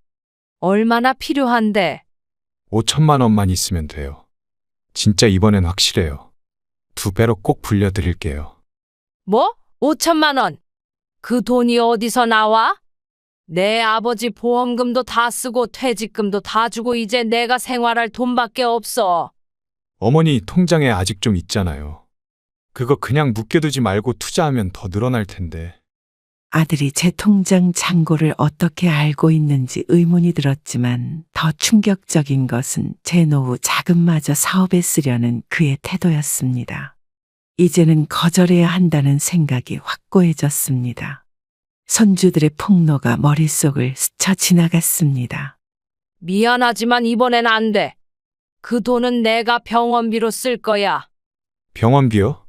얼마나 필요한데? 5천만 원만 있으면 돼요. 진짜 이번엔 확실해요. 2배로 꼭 불려드릴게요. 뭐? 5천만 원. 그 돈이 어디서 나와? 내 아버지 보험금도 다 쓰고 퇴직금도 다 주고 이제 내가 생활할 돈밖에 없어. 어머니 통장에 아직 좀 있잖아요. 그거 그냥 묵혀두지 말고 투자하면 더 늘어날 텐데. 아들이 제 통장 잔고를 어떻게 알고 있는지 의문이 들었지만 더 충격적인 것은 제 노후 자금마저 사업에 쓰려는 그의 태도였습니다. 이제는 거절해야 한다는 생각이 확고해졌습니다. 손주들의 폭로가 머릿속을 스쳐 지나갔습니다. 미안하지만 이번엔 안 돼. 그 돈은 내가 병원비로 쓸 거야. 병원비요?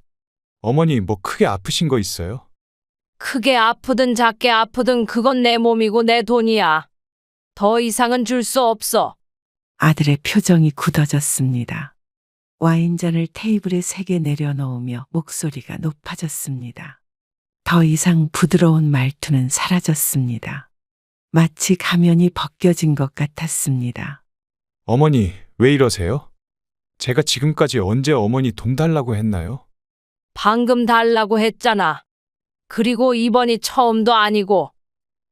어머니 뭐 크게 아프신 거 있어요? 크게 아프든 작게 아프든 그건 내 몸이고 내 돈이야. 더 이상은 줄 수 없어. 아들의 표정이 굳어졌습니다. 와인잔을 테이블에 3개 내려놓으며 목소리가 높아졌습니다. 더 이상 부드러운 말투는 사라졌습니다. 마치 가면이 벗겨진 것 같았습니다. 어머니 왜 이러세요? 제가 지금까지 언제 어머니 돈 달라고 했나요? 방금 달라고 했잖아. 그리고 이번이 처음도 아니고.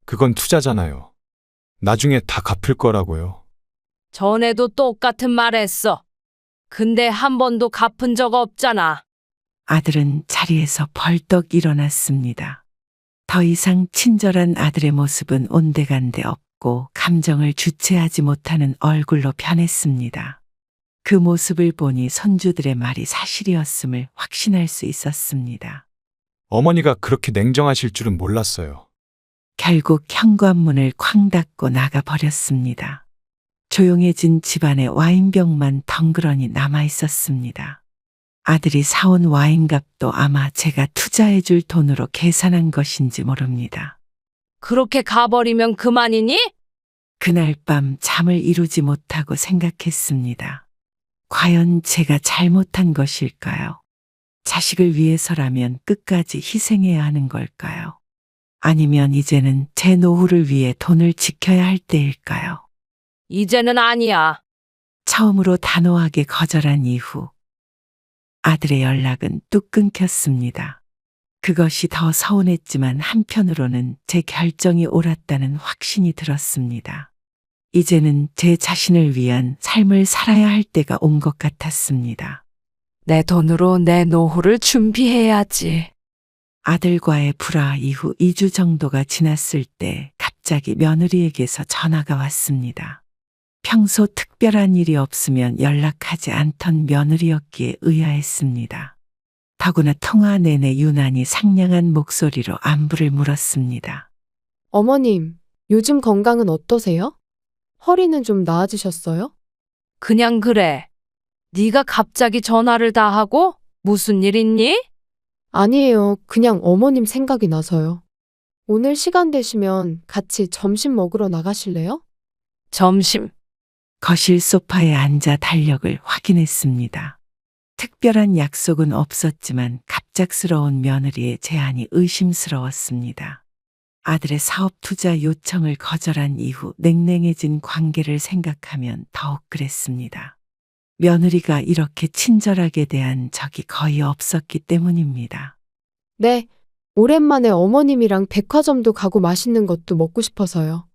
그건 투자잖아요. 나중에 다 갚을 거라고요. 전에도 똑같은 말 했어. 근데 한 번도 갚은 적 없잖아. 아들은 자리에서 벌떡 일어났습니다. 더 이상 친절한 아들의 모습은 온데간데 없고 감정을 주체하지 못하는 얼굴로 변했습니다. 그 모습을 보니 손주들의 말이 사실이었음을 확신할 수 있었습니다. 어머니가 그렇게 냉정하실 줄은 몰랐어요. 결국 현관문을 쾅 닫고 나가 버렸습니다. 조용해진 집안에 와인병만 덩그러니 남아 있었습니다. 아들이 사온 와인값도 아마 제가 투자해줄 돈으로 계산한 것인지 모릅니다. 그렇게 가버리면 그만이니? 그날 밤 잠을 이루지 못하고 생각했습니다. 과연 제가 잘못한 것일까요? 자식을 위해서라면 끝까지 희생해야 하는 걸까요? 아니면 이제는 제 노후를 위해 돈을 지켜야 할 때일까요? 이제는 아니야. 처음으로 단호하게 거절한 이후 아들의 연락은 뚝 끊겼습니다. 그것이 더 서운했지만 한편으로는 제 결정이 옳았다는 확신이 들었습니다. 이제는 제 자신을 위한 삶을 살아야 할 때가 온 것 같았습니다. 내 돈으로 내 노후를 준비해야지. 아들과의 불화 이후 2주 정도가 지났을 때 갑자기 며느리에게서 전화가 왔습니다. 평소 특별한 일이 없으면 연락하지 않던 며느리였기에 의아했습니다. 더구나 통화 내내 유난히 상냥한 목소리로 안부를 물었습니다. 어머님, 요즘 건강은 어떠세요? 허리는 좀 나아지셨어요? 그냥 그래. 네가 갑자기 전화를 다 하고 무슨 일 있니? 아니에요. 그냥 어머님 생각이 나서요. 오늘 시간 되시면 같이 점심 먹으러 나가실래요? 점심. 거실 소파에 앉아 달력을 확인했습니다. 특별한 약속은 없었지만 갑작스러운 며느리의 제안이 의심스러웠습니다. 아들의 사업 투자 요청을 거절한 이후 냉랭해진 관계를 생각하면 더욱 그랬습니다. 며느리가 이렇게 친절하게 대한 적이 거의 없었기 때문입니다. 네. 오랜만에 어머님이랑 백화점도 가고 맛있는 것도 먹고 싶어서요.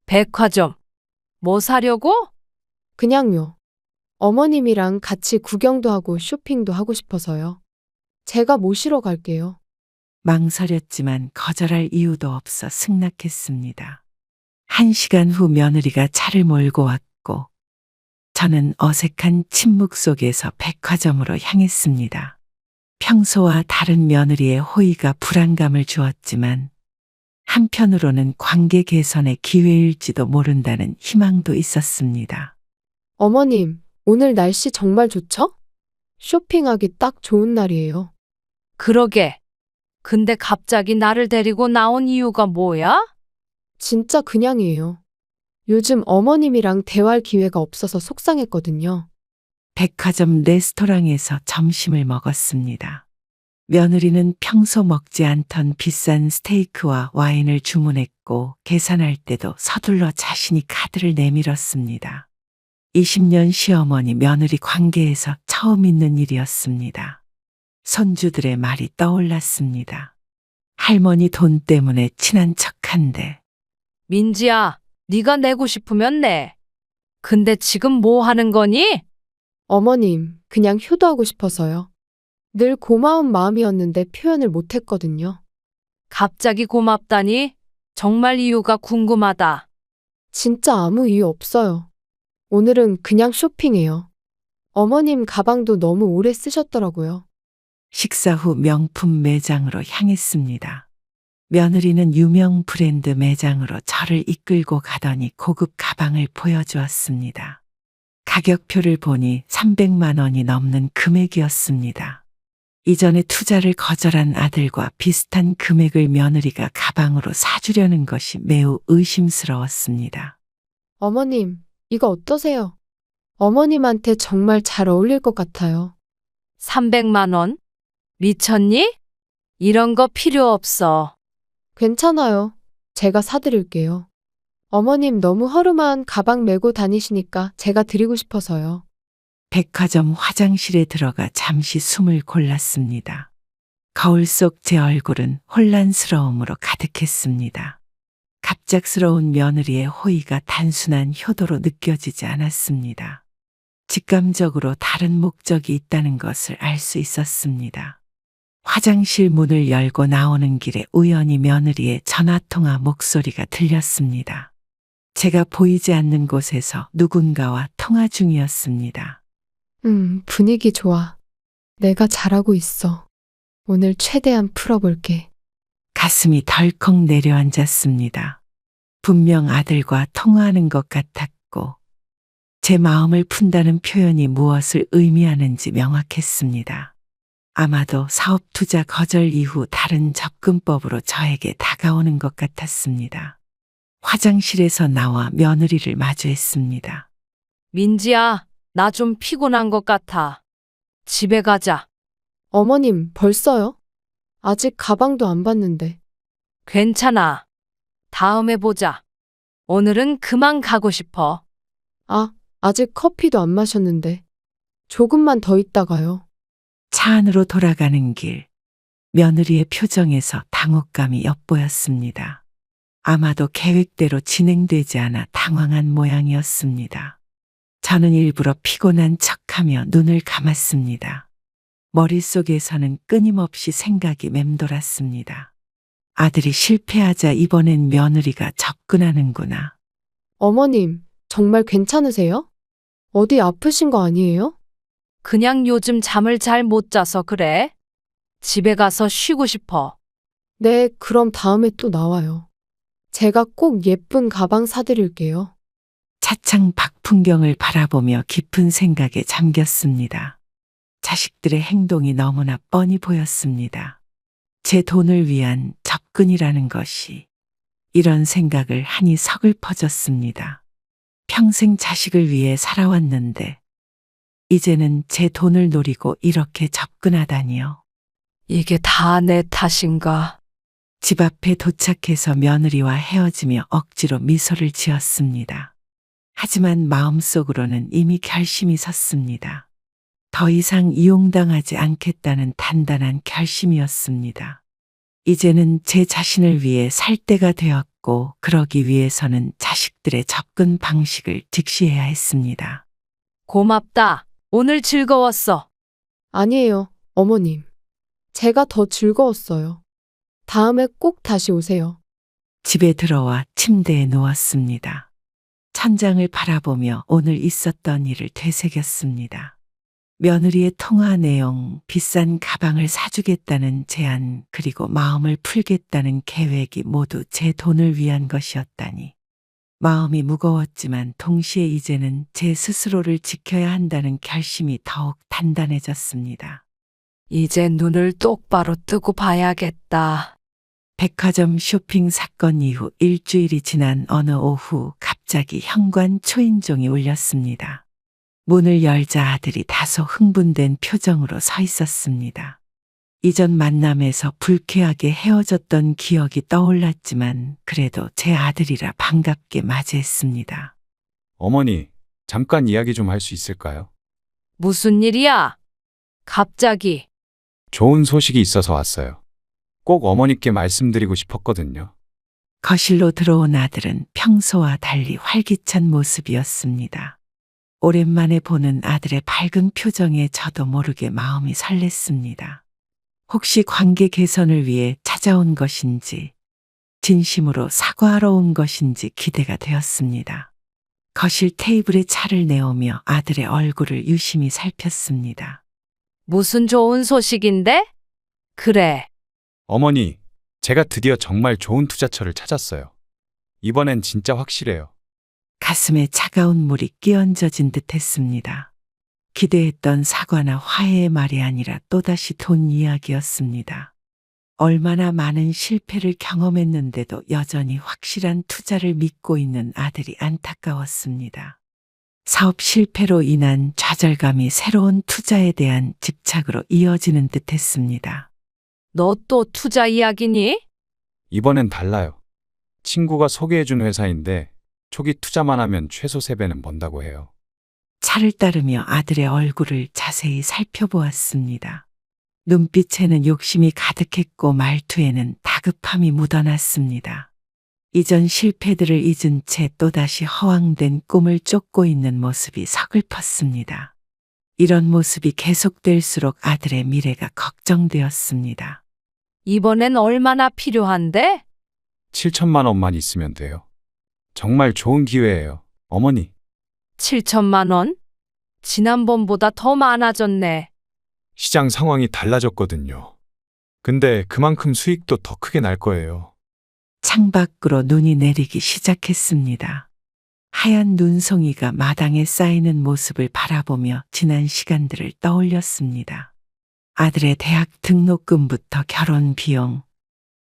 백화점. 뭐 사려고? 그냥요. 어머님이랑 같이 구경도 하고 쇼핑도 하고 싶어서요. 제가 모시러 갈게요. 망설였지만 거절할 이유도 없어 승낙했습니다. 1시간 후 며느리가 차를 몰고 왔고 저는 어색한 침묵 속에서 백화점으로 향했습니다. 평소와 다른 며느리의 호의가 불안감을 주었지만 한편으로는 관계 개선의 기회일지도 모른다는 희망도 있었습니다. 어머님, 오늘 날씨 정말 좋죠? 쇼핑하기 딱 좋은 날이에요. 그러게. 근데 갑자기 나를 데리고 나온 이유가 뭐야? 진짜 그냥이에요. 요즘 어머님이랑 대화할 기회가 없어서 속상했거든요. 백화점 레스토랑에서 점심을 먹었습니다. 며느리는 평소 먹지 않던 비싼 스테이크와 와인을 주문했고 계산할 때도 서둘러 자신이 카드를 내밀었습니다. 20년 시어머니 며느리 관계에서 처음 있는 일이었습니다. 손주들의 말이 떠올랐습니다. 할머니 돈 때문에 친한 척한데 민지야, 네가 내고 싶으면 내. 근데 지금 뭐 하는 거니? 어머님, 그냥 효도하고 싶어서요. 늘 고마운 마음이었는데 표현을 못했거든요. 갑자기 고맙다니? 정말 이유가 궁금하다. 진짜 아무 이유 없어요. 오늘은 그냥 쇼핑해요. 어머님 가방도 너무 오래 쓰셨더라고요. 식사 후 명품 매장으로 향했습니다. 며느리는 유명 브랜드 매장으로 저를 이끌고 가더니 고급 가방을 보여주었습니다. 가격표를 보니 300만 원이 넘는 금액이었습니다. 이전에 투자를 거절한 아들과 비슷한 금액을 며느리가 가방으로 사주려는 것이 매우 의심스러웠습니다. 어머님, 이거 어떠세요? 어머님한테 정말 잘 어울릴 것 같아요. 300만 원? 미쳤니? 이런 거 필요 없어. 괜찮아요. 제가 사드릴게요. 어머님 너무 허름한 가방 메고 다니시니까 제가 드리고 싶어서요. 백화점 화장실에 들어가 잠시 숨을 골랐습니다. 거울 속 제 얼굴은 혼란스러움으로 가득했습니다. 갑작스러운 며느리의 호의가 단순한 효도로 느껴지지 않았습니다. 직감적으로 다른 목적이 있다는 것을 알 수 있었습니다. 화장실 문을 열고 나오는 길에 우연히 며느리의 전화통화 목소리가 들렸습니다. 제가 보이지 않는 곳에서 누군가와 통화 중이었습니다. 분위기 좋아. 내가 잘하고 있어. 오늘 최대한 풀어볼게. 가슴이 덜컥 내려앉았습니다. 분명 아들과 통화하는 것 같았고, 제 마음을 푼다는 표현이 무엇을 의미하는지 명확했습니다. 아마도 사업 투자 거절 이후 다른 접근법으로 저에게 다가오는 것 같았습니다. 화장실에서 나와 며느리를 마주했습니다. 민지야, 나 좀 피곤한 것 같아. 집에 가자. 어머님, 벌써요? 아직 가방도 안 봤는데. 괜찮아. 다음에 보자. 오늘은 그만 가고 싶어. 아직 커피도 안 마셨는데. 조금만 더 있다가요. 차 안으로 돌아가는 길, 며느리의 표정에서 당혹감이 엿보였습니다. 아마도 계획대로 진행되지 않아 당황한 모양이었습니다. 저는 일부러 피곤한 척하며 눈을 감았습니다. 머릿속에서는 끊임없이 생각이 맴돌았습니다. 아들이 실패하자 이번엔 며느리가 접근하는구나. 어머님, 정말 괜찮으세요? 어디 아프신 거 아니에요? 그냥 요즘 잠을 잘 못 자서 그래. 집에 가서 쉬고 싶어. 네, 그럼 다음에 또 나와요. 제가 꼭 예쁜 가방 사드릴게요. 차창 밖 풍경을 바라보며 깊은 생각에 잠겼습니다. 자식들의 행동이 너무나 뻔히 보였습니다. 제 돈을 위한 접근이라는 것이, 이런 생각을 하니 서글퍼졌습니다. 평생 자식을 위해 살아왔는데 이제는 제 돈을 노리고 이렇게 접근하다니요. 이게 다 내 탓인가? 집 앞에 도착해서 며느리와 헤어지며 억지로 미소를 지었습니다. 하지만 마음속으로는 이미 결심이 섰습니다. 더 이상 이용당하지 않겠다는 단단한 결심이었습니다. 이제는 제 자신을 위해 살 때가 되었고, 그러기 위해서는 자식들의 접근 방식을 직시해야 했습니다. 고맙다. 오늘 즐거웠어. 아니에요, 어머님. 제가 더 즐거웠어요. 다음에 꼭 다시 오세요. 집에 들어와 침대에 누웠습니다. 천장을 바라보며 오늘 있었던 일을 되새겼습니다. 며느리의 통화 내용, 비싼 가방을 사주겠다는 제안, 그리고 마음을 풀겠다는 계획이 모두 제 돈을 위한 것이었다니. 마음이 무거웠지만 동시에 이제는 제 스스로를 지켜야 한다는 결심이 더욱 단단해졌습니다. 이제 눈을 똑바로 뜨고 봐야겠다. 백화점 쇼핑 사건 이후 일주일이 지난 어느 오후 갑자기 현관 초인종이 울렸습니다. 문을 열자 아들이 다소 흥분된 표정으로 서 있었습니다. 이전 만남에서 불쾌하게 헤어졌던 기억이 떠올랐지만 그래도 제 아들이라 반갑게 맞이했습니다. 어머니, 잠깐 이야기 좀 할 수 있을까요? 무슨 일이야? 갑자기. 좋은 소식이 있어서 왔어요. 꼭 어머니께 말씀드리고 싶었거든요. 거실로 들어온 아들은 평소와 달리 활기찬 모습이었습니다. 오랜만에 보는 아들의 밝은 표정에 저도 모르게 마음이 설렜습니다. 혹시 관계 개선을 위해 찾아온 것인지, 진심으로 사과하러 온 것인지 기대가 되었습니다. 거실 테이블에 차를 내오며 아들의 얼굴을 유심히 살폈습니다. 무슨 좋은 소식인데? 그래. 어머니, 제가 드디어 정말 좋은 투자처를 찾았어요. 이번엔 진짜 확실해요. 가슴에 차가운 물이 끼얹어진 듯 했습니다. 기대했던 사과나 화해의 말이 아니라 또다시 돈 이야기였습니다. 얼마나 많은 실패를 경험했는데도 여전히 확실한 투자를 믿고 있는 아들이 안타까웠습니다. 사업 실패로 인한 좌절감이 새로운 투자에 대한 집착으로 이어지는 듯 했습니다. 너 또 투자 이야기니? 이번엔 달라요. 친구가 소개해준 회사인데 초기 투자만 하면 최소 3배는 번다고 해요. 차를 따르며 아들의 얼굴을 자세히 살펴보았습니다. 눈빛에는 욕심이 가득했고 말투에는 다급함이 묻어났습니다. 이전 실패들을 잊은 채 또다시 허황된 꿈을 쫓고 있는 모습이 서글펐습니다. 이런 모습이 계속될수록 아들의 미래가 걱정되었습니다. 이번엔 얼마나 필요한데? 7천만 원만 있으면 돼요. 정말 좋은 기회예요, 어머니. 7천만 원? 지난번보다 더 많아졌네. 시장 상황이 달라졌거든요. 근데 그만큼 수익도 더 크게 날 거예요. 창밖으로 눈이 내리기 시작했습니다. 하얀 눈송이가 마당에 쌓이는 모습을 바라보며 지난 시간들을 떠올렸습니다. 아들의 대학 등록금부터 결혼 비용,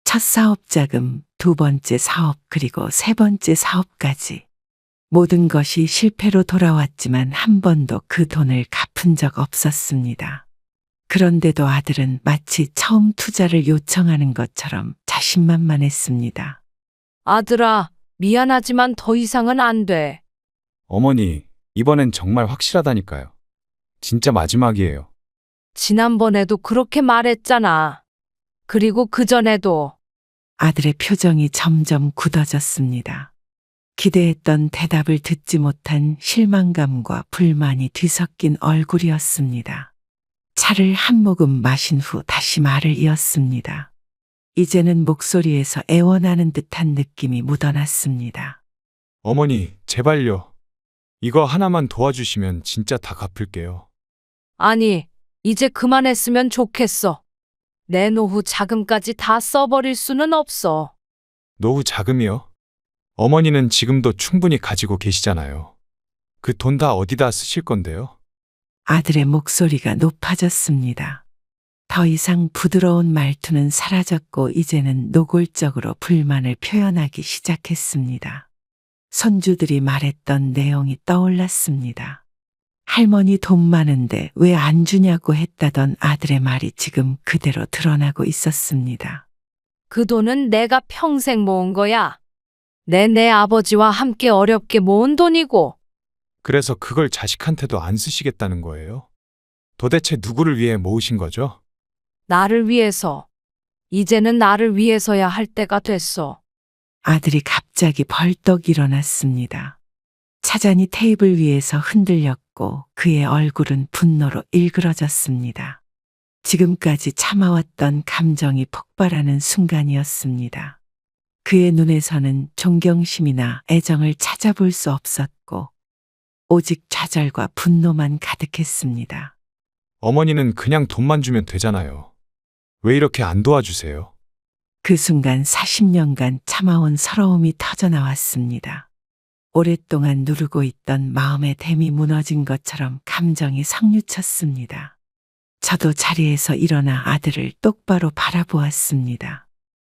첫 사업 자금, 두 번째 사업, 그리고 세 번째 사업까지. 모든 것이 실패로 돌아왔지만 한 번도 그 돈을 갚은 적 없었습니다. 그런데도 아들은 마치 처음 투자를 요청하는 것처럼 자신만만했습니다. 아들아, 미안하지만 더 이상은 안 돼. 어머니, 이번엔 정말 확실하다니까요. 진짜 마지막이에요. 지난번에도 그렇게 말했잖아. 그리고 그전에도. 아들의 표정이 점점 굳어졌습니다. 기대했던 대답을 듣지 못한 실망감과 불만이 뒤섞인 얼굴이었습니다. 차를 한 모금 마신 후 다시 말을 이었습니다. 이제는 목소리에서 애원하는 듯한 느낌이 묻어났습니다. 어머니, 제발요. 이거 하나만 도와주시면 진짜 다 갚을게요. 아니, 이제 그만했으면 좋겠어. 내 노후 자금까지 다 써버릴 수는 없어. 노후 자금이요? 어머니는 지금도 충분히 가지고 계시잖아요. 그 돈 다 어디다 쓰실 건데요? 아들의 목소리가 높아졌습니다. 더 이상 부드러운 말투는 사라졌고 이제는 노골적으로 불만을 표현하기 시작했습니다. 손주들이 말했던 내용이 떠올랐습니다. 할머니 돈 많은데 왜 안 주냐고 했다던 아들의 말이 지금 그대로 드러나고 있었습니다. 그 돈은 내가 평생 모은 거야. 내 아버지와 함께 어렵게 모은 돈이고. 그래서 그걸 자식한테도 안 쓰시겠다는 거예요? 도대체 누구를 위해 모으신 거죠? 나를 위해서. 이제는 나를 위해서야 할 때가 됐어. 아들이 갑자기 벌떡 일어났습니다. 차잔이 테이블 위에서 흔들렸고 그의 얼굴은 분노로 일그러졌습니다. 지금까지 참아왔던 감정이 폭발하는 순간이었습니다. 그의 눈에서는 존경심이나 애정을 찾아볼 수 없었고 오직 좌절과 분노만 가득했습니다. 어머니는 그냥 돈만 주면 되잖아요. 왜 이렇게 안 도와주세요? 그 순간 40년간 참아온 서러움이 터져나왔습니다. 오랫동안 누르고 있던 마음의 댐이 무너진 것처럼 감정이 석류쳤습니다. 저도 자리에서 일어나 아들을 똑바로 바라보았습니다.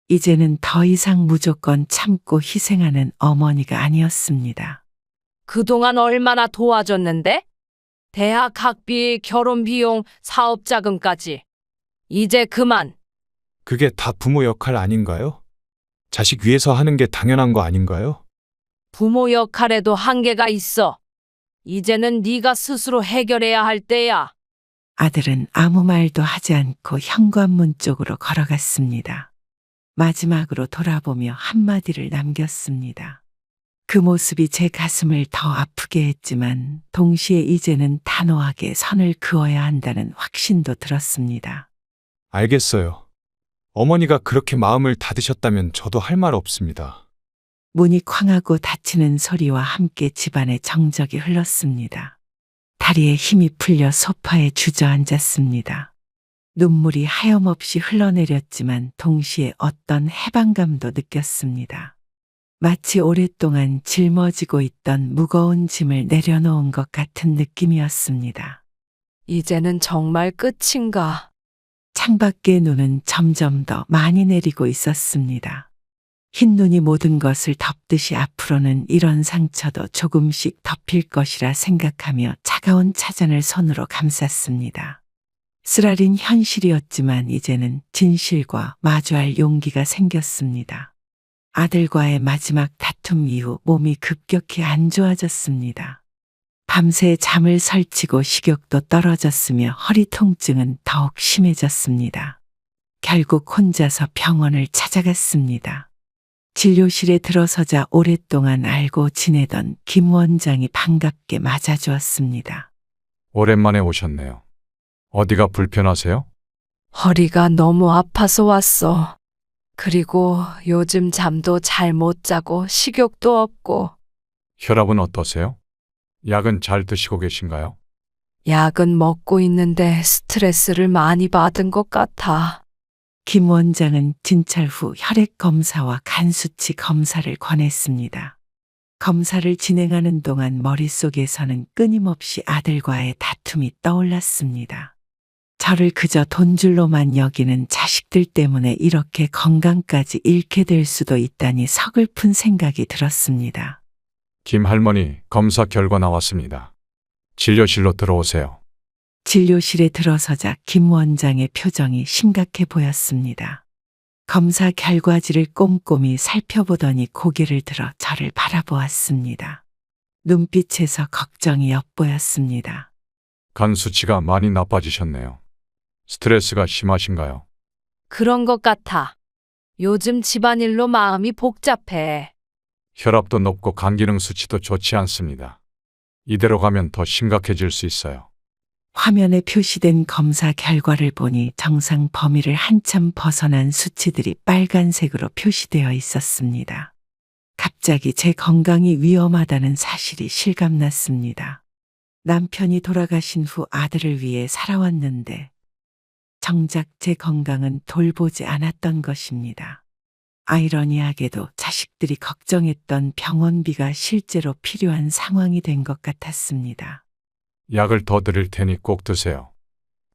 이제는 더 이상 무조건 참고 희생하는 어머니가 아니었습니다. 그동안 얼마나 도와줬는데? 대학 학비, 결혼 비용, 사업 자금까지. 이제 그만. 그게 다 부모 역할 아닌가요? 자식 위해서 하는 게 당연한 거 아닌가요? 부모 역할에도 한계가 있어. 이제는 네가 스스로 해결해야 할 때야. 아들은 아무 말도 하지 않고 현관문 쪽으로 걸어갔습니다. 마지막으로 돌아보며 한마디를 남겼습니다. 그 모습이 제 가슴을 더 아프게 했지만 동시에 이제는 단호하게 선을 그어야 한다는 확신도 들었습니다. 알겠어요. 어머니가 그렇게 마음을 닫으셨다면 저도 할 말 없습니다. 문이 쾅하고 닫히는 소리와 함께 집안에 정적이 흘렀습니다. 다리에 힘이 풀려 소파에 주저앉았습니다. 눈물이 하염없이 흘러내렸지만 동시에 어떤 해방감도 느꼈습니다. 마치 오랫동안 짊어지고 있던 무거운 짐을 내려놓은 것 같은 느낌이었습니다. 이제는 정말 끝인가? 창밖의 눈은 점점 더 많이 내리고 있었습니다. 흰 눈이 모든 것을 덮듯이 앞으로는 이런 상처도 조금씩 덮일 것이라 생각하며 차가운 차잔을 손으로 감쌌습니다. 쓰라린 현실이었지만 이제는 진실과 마주할 용기가 생겼습니다. 아들과의 마지막 다툼 이후 몸이 급격히 안 좋아졌습니다. 밤새 잠을 설치고 식욕도 떨어졌으며 허리 통증은 더욱 심해졌습니다. 결국 혼자서 병원을 찾아갔습니다. 진료실에 들어서자 오랫동안 알고 지내던 김 원장이 반갑게 맞아주었습니다. 오랜만에 오셨네요. 어디가 불편하세요? 허리가 너무 아파서 왔어. 그리고 요즘 잠도 잘 못 자고 식욕도 없고 혈압은 어떠세요? 약은 잘 드시고 계신가요? 약은 먹고 있는데 스트레스를 많이 받은 것 같아. 김 원장은 진찰 후 혈액 검사와 간 수치 검사를 권했습니다. 검사를 진행하는 동안 머릿속에서는 끊임없이 아들과의 다툼이 떠올랐습니다. 저를 그저 돈줄로만 여기는 자식들 때문에 이렇게 건강까지 잃게 될 수도 있다니 서글픈 생각이 들었습니다. 김 할머니, 검사 결과 나왔습니다. 진료실로 들어오세요. 진료실에 들어서자 김 원장의 표정이 심각해 보였습니다. 검사 결과지를 꼼꼼히 살펴보더니 고개를 들어 저를 바라보았습니다. 눈빛에서 걱정이 엿보였습니다. 간 수치가 많이 나빠지셨네요. 스트레스가 심하신가요? 그런 것 같아. 요즘 집안일로 마음이 복잡해. 혈압도 높고 간 기능 수치도 좋지 않습니다. 이대로 가면 더 심각해질 수 있어요. 화면에 표시된 검사 결과를 보니 정상 범위를 한참 벗어난 수치들이 빨간색으로 표시되어 있었습니다. 갑자기 제 건강이 위험하다는 사실이 실감났습니다. 남편이 돌아가신 후 아들을 위해 살아왔는데 정작 제 건강은 돌보지 않았던 것입니다. 아이러니하게도 자식들이 걱정했던 병원비가 실제로 필요한 상황이 된 것 같았습니다. 약을 더 드릴 테니 꼭 드세요.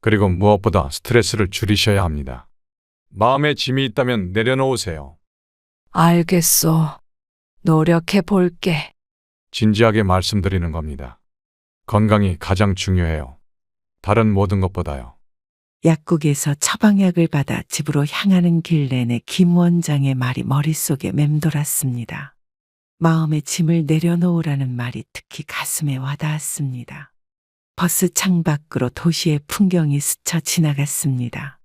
그리고 무엇보다 스트레스를 줄이셔야 합니다. 마음에 짐이 있다면 내려놓으세요. 알겠어. 노력해 볼게. 진지하게 말씀드리는 겁니다. 건강이 가장 중요해요. 다른 모든 것보다요. 약국에서 처방약을 받아 집으로 향하는 길 내내 김 원장의 말이 머릿속에 맴돌았습니다. 마음의 짐을 내려놓으라는 말이 특히 가슴에 와닿았습니다. 버스 창밖으로 도시의 풍경이 스쳐 지나갔습니다.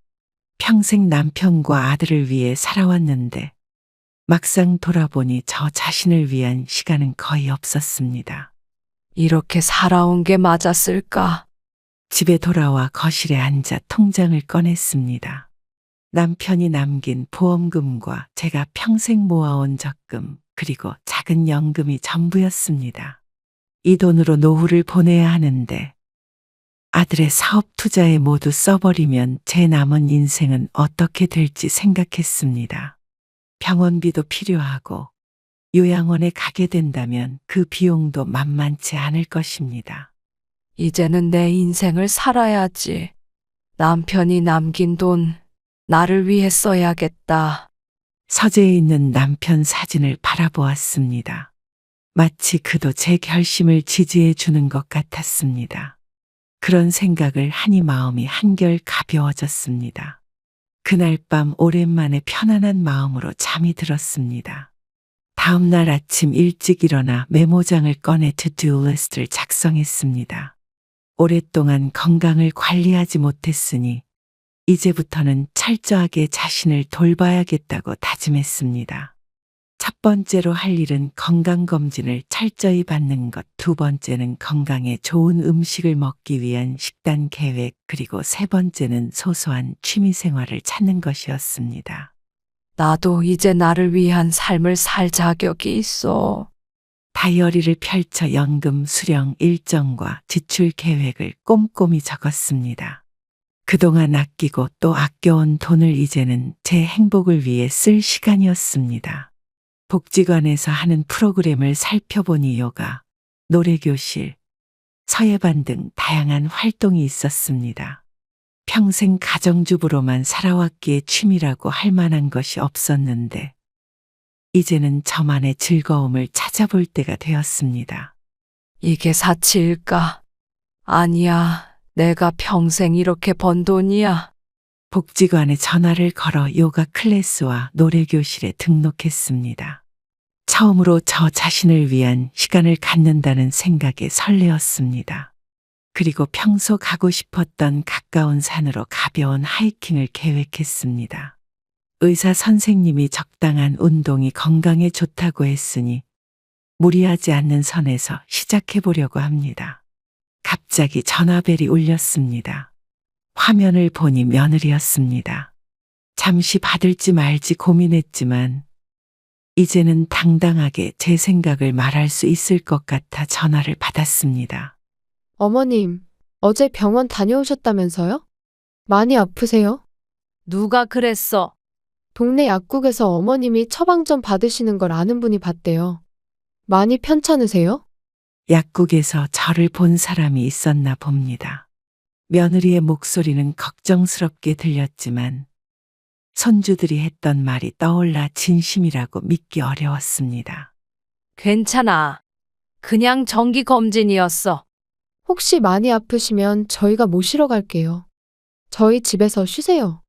평생 남편과 아들을 위해 살아왔는데 막상 돌아보니 저 자신을 위한 시간은 거의 없었습니다. 이렇게 살아온 게 맞았을까? 집에 돌아와 거실에 앉아 통장을 꺼냈습니다. 남편이 남긴 보험금과 제가 평생 모아온 적금 그리고 작은 연금이 전부였습니다. 이 돈으로 노후를 보내야 하는데 아들의 사업 투자에 모두 써버리면 제 남은 인생은 어떻게 될지 생각했습니다. 병원비도 필요하고 요양원에 가게 된다면 그 비용도 만만치 않을 것입니다. 이제는 내 인생을 살아야지. 남편이 남긴 돈, 나를 위해 써야겠다. 서재에 있는 남편 사진을 바라보았습니다. 마치 그도 제 결심을 지지해 주는 것 같았습니다. 그런 생각을 하니 마음이 한결 가벼워졌습니다. 그날 밤 오랜만에 편안한 마음으로 잠이 들었습니다. 다음 날 아침 일찍 일어나 메모장을 꺼내 투두 리스트를 작성했습니다. 오랫동안 건강을 관리하지 못했으니 이제부터는 철저하게 자신을 돌봐야겠다고 다짐했습니다. 첫 번째로 할 일은 건강검진을 철저히 받는 것, 두 번째는 건강에 좋은 음식을 먹기 위한 식단 계획, 그리고 세 번째는 소소한 취미생활을 찾는 것이었습니다. 나도 이제 나를 위한 삶을 살 자격이 있어. 다이어리를 펼쳐 연금 수령 일정과 지출 계획을 꼼꼼히 적었습니다. 그동안 아끼고 또 아껴온 돈을 이제는 제 행복을 위해 쓸 시간이었습니다. 복지관에서 하는 프로그램을 살펴보니 요가, 노래교실, 서예반 등 다양한 활동이 있었습니다. 평생 가정주부로만 살아왔기에 취미라고 할 만한 것이 없었는데 이제는 저만의 즐거움을 찾아볼 때가 되었습니다. 이게 사치일까? 아니야. 내가 평생 이렇게 번 돈이야. 복지관에 전화를 걸어 요가 클래스와 노래교실에 등록했습니다. 처음으로 저 자신을 위한 시간을 갖는다는 생각에 설레었습니다. 그리고 평소 가고 싶었던 가까운 산으로 가벼운 하이킹을 계획했습니다. 의사 선생님이 적당한 운동이 건강에 좋다고 했으니 무리하지 않는 선에서 시작해 보려고 합니다. 갑자기 전화벨이 울렸습니다. 화면을 보니 며느리였습니다. 잠시 받을지 말지 고민했지만 이제는 당당하게 제 생각을 말할 수 있을 것 같아 전화를 받았습니다. 어머님, 어제 병원 다녀오셨다면서요? 많이 아프세요? 누가 그랬어? 동네 약국에서 어머님이 처방전 받으시는 걸 아는 분이 봤대요. 많이 편찮으세요? 약국에서 저를 본 사람이 있었나 봅니다. 며느리의 목소리는 걱정스럽게 들렸지만 손주들이 했던 말이 떠올라 진심이라고 믿기 어려웠습니다. 괜찮아. 그냥 정기검진이었어. 혹시 많이 아프시면 저희가 모시러 갈게요. 저희 집에서 쉬세요.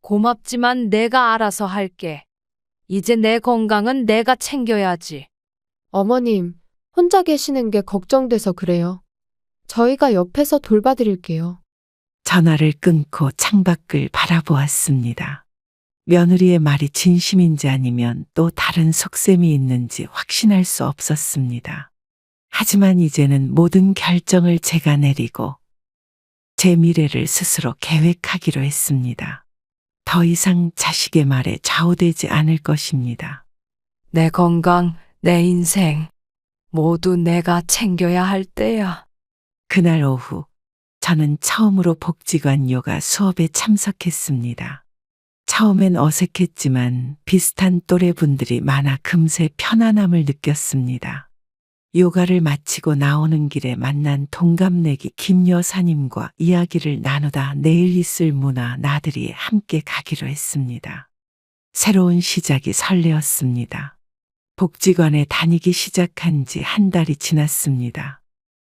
고맙지만 내가 알아서 할게. 이제 내 건강은 내가 챙겨야지. 어머님, 혼자 계시는 게 걱정돼서 그래요. 저희가 옆에서 돌봐드릴게요. 전화를 끊고 창밖을 바라보았습니다. 며느리의 말이 진심인지 아니면 또 다른 속셈이 있는지 확신할 수 없었습니다. 하지만 이제는 모든 결정을 제가 내리고 제 미래를 스스로 계획하기로 했습니다. 더 이상 자식의 말에 좌우되지 않을 것입니다. 내 건강, 내 인생, 모두 내가 챙겨야 할 때야. 그날 오후 저는 처음으로 복지관 요가 수업에 참석했습니다. 처음엔 어색했지만 비슷한 또래 분들이 많아 금세 편안함을 느꼈습니다. 요가를 마치고 나오는 길에 만난 동갑내기 김 여사님과 이야기를 나누다 내일 있을 문화 나들이에 함께 가기로 했습니다. 새로운 시작이 설레었습니다. 복지관에 다니기 시작한 지 한 달이 지났습니다.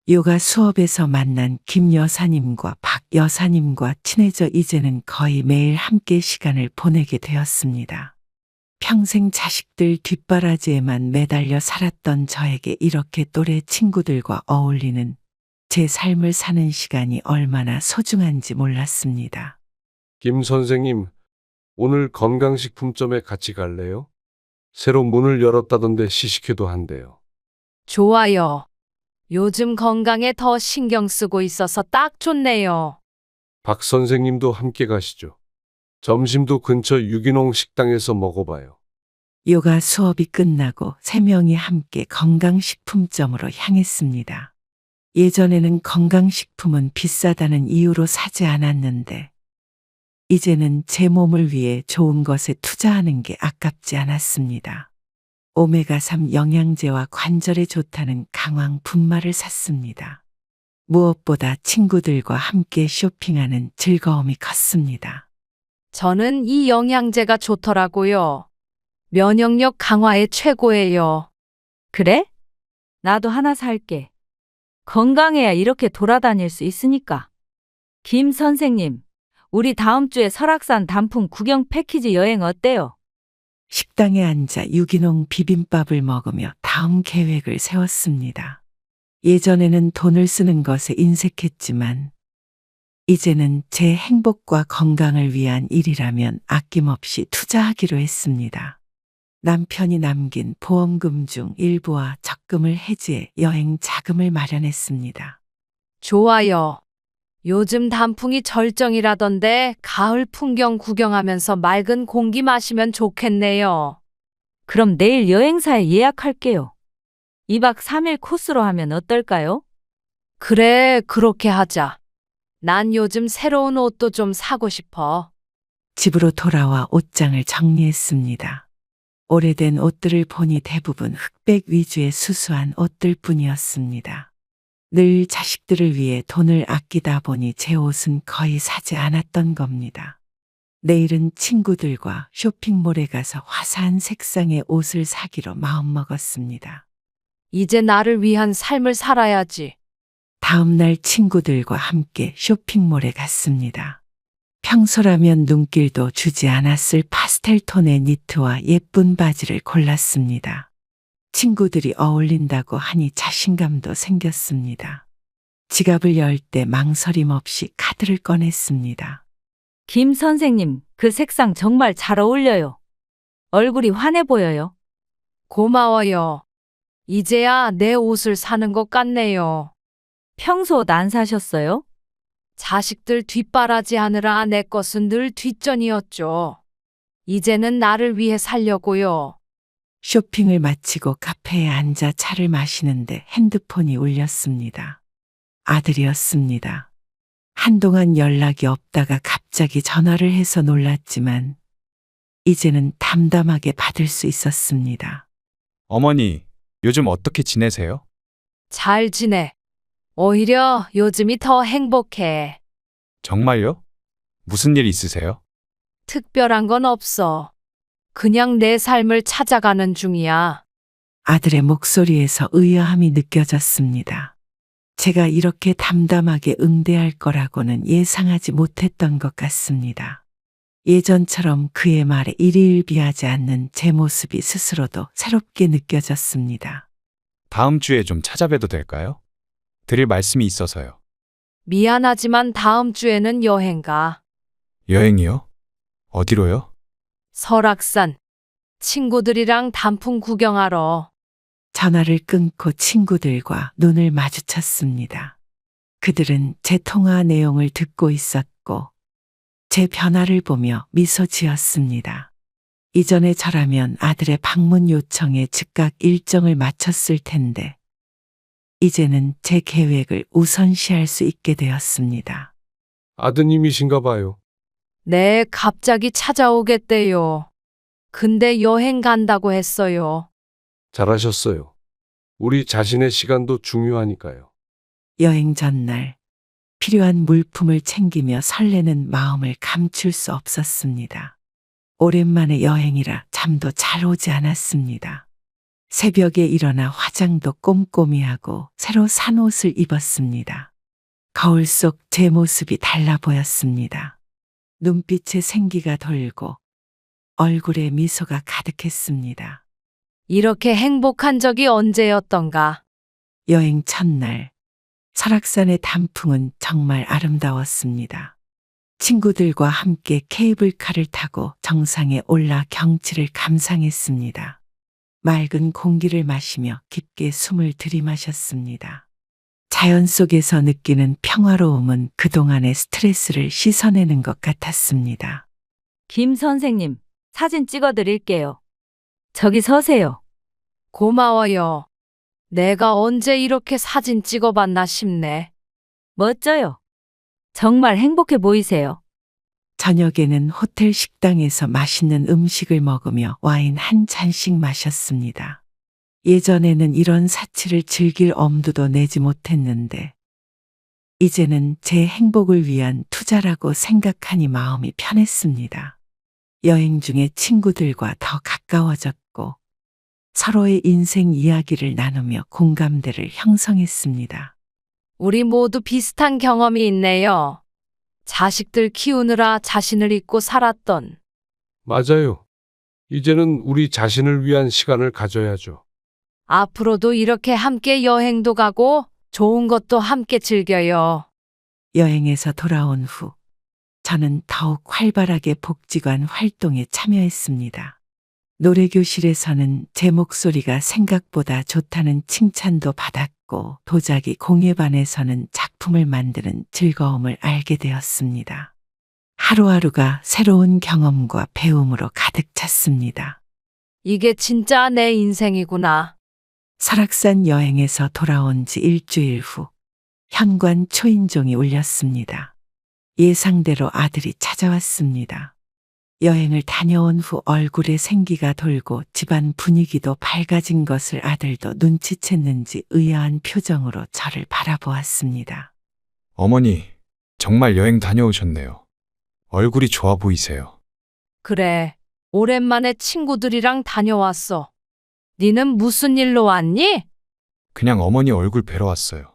요가 수업에서 만난 김 여사님과 박 여사님과 친해져 이제는 거의 매일 함께 시간을 보내게 되었습니다. 평생 자식들 뒷바라지에만 매달려 살았던 저에게 이렇게 또래 친구들과 어울리는 제 삶을 사는 시간이 얼마나 소중한지 몰랐습니다. 김 선생님, 오늘 건강식품점에 같이 갈래요? 새로 문을 열었다던데 시식회도 한대요. 좋아요. 요즘 건강에 더 신경 쓰고 있어서 딱 좋네요. 박 선생님도 함께 가시죠. 점심도 근처 유기농 식당에서 먹어봐요. 요가 수업이 끝나고 3명이 함께 건강식품점으로 향했습니다. 예전에는 건강식품은 비싸다는 이유로 사지 않았는데 이제는 제 몸을 위해 좋은 것에 투자하는 게 아깝지 않았습니다. 오메가3 영양제와 관절에 좋다는 강황 분말을 샀습니다. 무엇보다 친구들과 함께 쇼핑하는 즐거움이 컸습니다. 저는 이 영양제가 좋더라고요. 면역력 강화에 최고예요. 그래? 나도 하나 살게. 건강해야 이렇게 돌아다닐 수 있으니까. 김 선생님, 우리 다음 주에 설악산 단풍 구경 패키지 여행 어때요? 식당에 앉아 유기농 비빔밥을 먹으며 다음 계획을 세웠습니다. 예전에는 돈을 쓰는 것에 인색했지만 이제는 제 행복과 건강을 위한 일이라면 아낌없이 투자하기로 했습니다. 남편이 남긴 보험금 중 일부와 적금을 해지해 여행 자금을 마련했습니다. 좋아요. 요즘 단풍이 절정이라던데 가을 풍경 구경하면서 맑은 공기 마시면 좋겠네요. 그럼 내일 여행사에 예약할게요. 2박 3일 코스로 하면 어떨까요? 그래, 그렇게 하자. 난 요즘 새로운 옷도 좀 사고 싶어. 집으로 돌아와 옷장을 정리했습니다. 오래된 옷들을 보니 대부분 흑백 위주의 수수한 옷들 뿐이었습니다. 늘 자식들을 위해 돈을 아끼다 보니 제 옷은 거의 사지 않았던 겁니다. 내일은 친구들과 쇼핑몰에 가서 화사한 색상의 옷을 사기로 마음먹었습니다. 이제 나를 위한 삶을 살아야지. 다음 날 친구들과 함께 쇼핑몰에 갔습니다. 평소라면 눈길도 주지 않았을 파스텔 톤의 니트와 예쁜 바지를 골랐습니다. 친구들이 어울린다고 하니 자신감도 생겼습니다. 지갑을 열 때 망설임 없이 카드를 꺼냈습니다. 김 선생님, 그 색상 정말 잘 어울려요. 얼굴이 환해 보여요. 고마워요. 이제야 내 옷을 사는 것 같네요. 평소 옷 안 사셨어요? 자식들 뒷바라지 하느라 내 것은 늘 뒷전이었죠. 이제는 나를 위해 살려고요. 쇼핑을 마치고 카페에 앉아 차를 마시는데 핸드폰이 울렸습니다. 아들이었습니다. 한동안 연락이 없다가 갑자기 전화를 해서 놀랐지만 이제는 담담하게 받을 수 있었습니다. 어머니, 요즘 어떻게 지내세요? 잘 지내. 오히려 요즘이 더 행복해. 정말요? 무슨 일 있으세요? 특별한 건 없어. 그냥 내 삶을 찾아가는 중이야. 아들의 목소리에서 의아함이 느껴졌습니다. 제가 이렇게 담담하게 응대할 거라고는 예상하지 못했던 것 같습니다. 예전처럼 그의 말에 일희일비하지 않는 제 모습이 스스로도 새롭게 느껴졌습니다. 다음 주에 좀 찾아뵈도 될까요? 드릴 말씀이 있어서요. 미안하지만 다음 주에는 여행 가. 여행이요? 어디로요? 설악산. 친구들이랑 단풍 구경하러. 전화를 끊고 친구들과 눈을 마주쳤습니다. 그들은 제 통화 내용을 듣고 있었고 제 변화를 보며 미소 지었습니다. 이전에 저라면 아들의 방문 요청에 즉각 일정을 맞췄을 텐데 이제는 제 계획을 우선시할 수 있게 되었습니다. 아드님이신가 봐요. 네, 갑자기 찾아오겠대요. 근데 여행 간다고 했어요. 잘하셨어요. 우리 자신의 시간도 중요하니까요. 여행 전날 필요한 물품을 챙기며 설레는 마음을 감출 수 없었습니다. 오랜만에 여행이라 잠도 잘 오지 않았습니다. 새벽에 일어나 화장도 꼼꼼히 하고 새로 산 옷을 입었습니다. 거울 속 제 모습이 달라 보였습니다. 눈빛에 생기가 돌고 얼굴에 미소가 가득했습니다. 이렇게 행복한 적이 언제였던가. 여행 첫날 설악산의 단풍은 정말 아름다웠습니다. 친구들과 함께 케이블카를 타고 정상에 올라 경치를 감상했습니다. 맑은 공기를 마시며 깊게 숨을 들이마셨습니다. 자연 속에서 느끼는 평화로움은 그동안의 스트레스를 씻어내는 것 같았습니다. 김 선생님, 사진 찍어 드릴게요. 저기 서세요. 고마워요. 내가 언제 이렇게 사진 찍어봤나 싶네. 멋져요. 정말 행복해 보이세요. 저녁에는 호텔 식당에서 맛있는 음식을 먹으며 와인 한 잔씩 마셨습니다. 예전에는 이런 사치를 즐길 엄두도 내지 못했는데 이제는 제 행복을 위한 투자라고 생각하니 마음이 편했습니다. 여행 중에 친구들과 더 가까워졌고 서로의 인생 이야기를 나누며 공감대를 형성했습니다. 우리 모두 비슷한 경험이 있네요. 자식들 키우느라 자신을 잊고 살았던. 맞아요. 이제는 우리 자신을 위한 시간을 가져야죠. 앞으로도 이렇게 함께 여행도 가고 좋은 것도 함께 즐겨요. 여행에서 돌아온 후 저는 더욱 활발하게 복지관 활동에 참여했습니다. 노래교실에서는 제 목소리가 생각보다 좋다는 칭찬도 받았고 도자기 공예반에서는 작품을 만드는 즐거움을 알게 되었습니다. 하루하루가 새로운 경험과 배움으로 가득 찼습니다. 이게 진짜 내 인생이구나. 설악산 여행에서 돌아온 지 일주일 후 현관 초인종이 울렸습니다. 예상대로 아들이 찾아왔습니다. 여행을 다녀온 후 얼굴에 생기가 돌고 집안 분위기도 밝아진 것을 아들도 눈치챘는지 의아한 표정으로 저를 바라보았습니다. 어머니, 정말 여행 다녀오셨네요. 얼굴이 좋아 보이세요. 그래, 오랜만에 친구들이랑 다녀왔어. 니는 무슨 일로 왔니? 그냥 어머니 얼굴 뵈러 왔어요.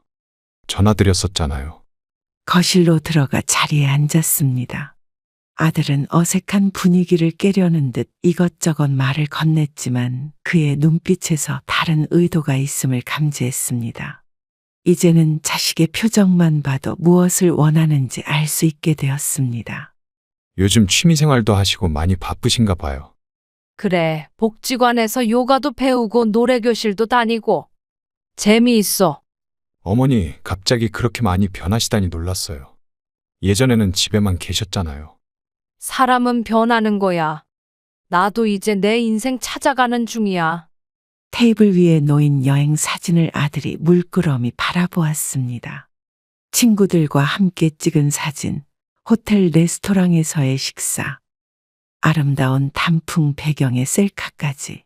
전화 드렸었잖아요. 거실로 들어가 자리에 앉았습니다. 아들은 어색한 분위기를 깨려는 듯 이것저것 말을 건넸지만 그의 눈빛에서 다른 의도가 있음을 감지했습니다. 이제는 자식의 표정만 봐도 무엇을 원하는지 알 수 있게 되었습니다. 요즘 취미생활도 하시고 많이 바쁘신가 봐요. 그래, 복지관에서 요가도 배우고 노래교실도 다니고. 재미있어. 어머니, 갑자기 그렇게 많이 변하시다니 놀랐어요. 예전에는 집에만 계셨잖아요. 사람은 변하는 거야. 나도 이제 내 인생 찾아가는 중이야. 테이블 위에 놓인 여행 사진을 아들이 물끄러미 바라보았습니다. 친구들과 함께 찍은 사진, 호텔 레스토랑에서의 식사, 아름다운 단풍 배경의 셀카까지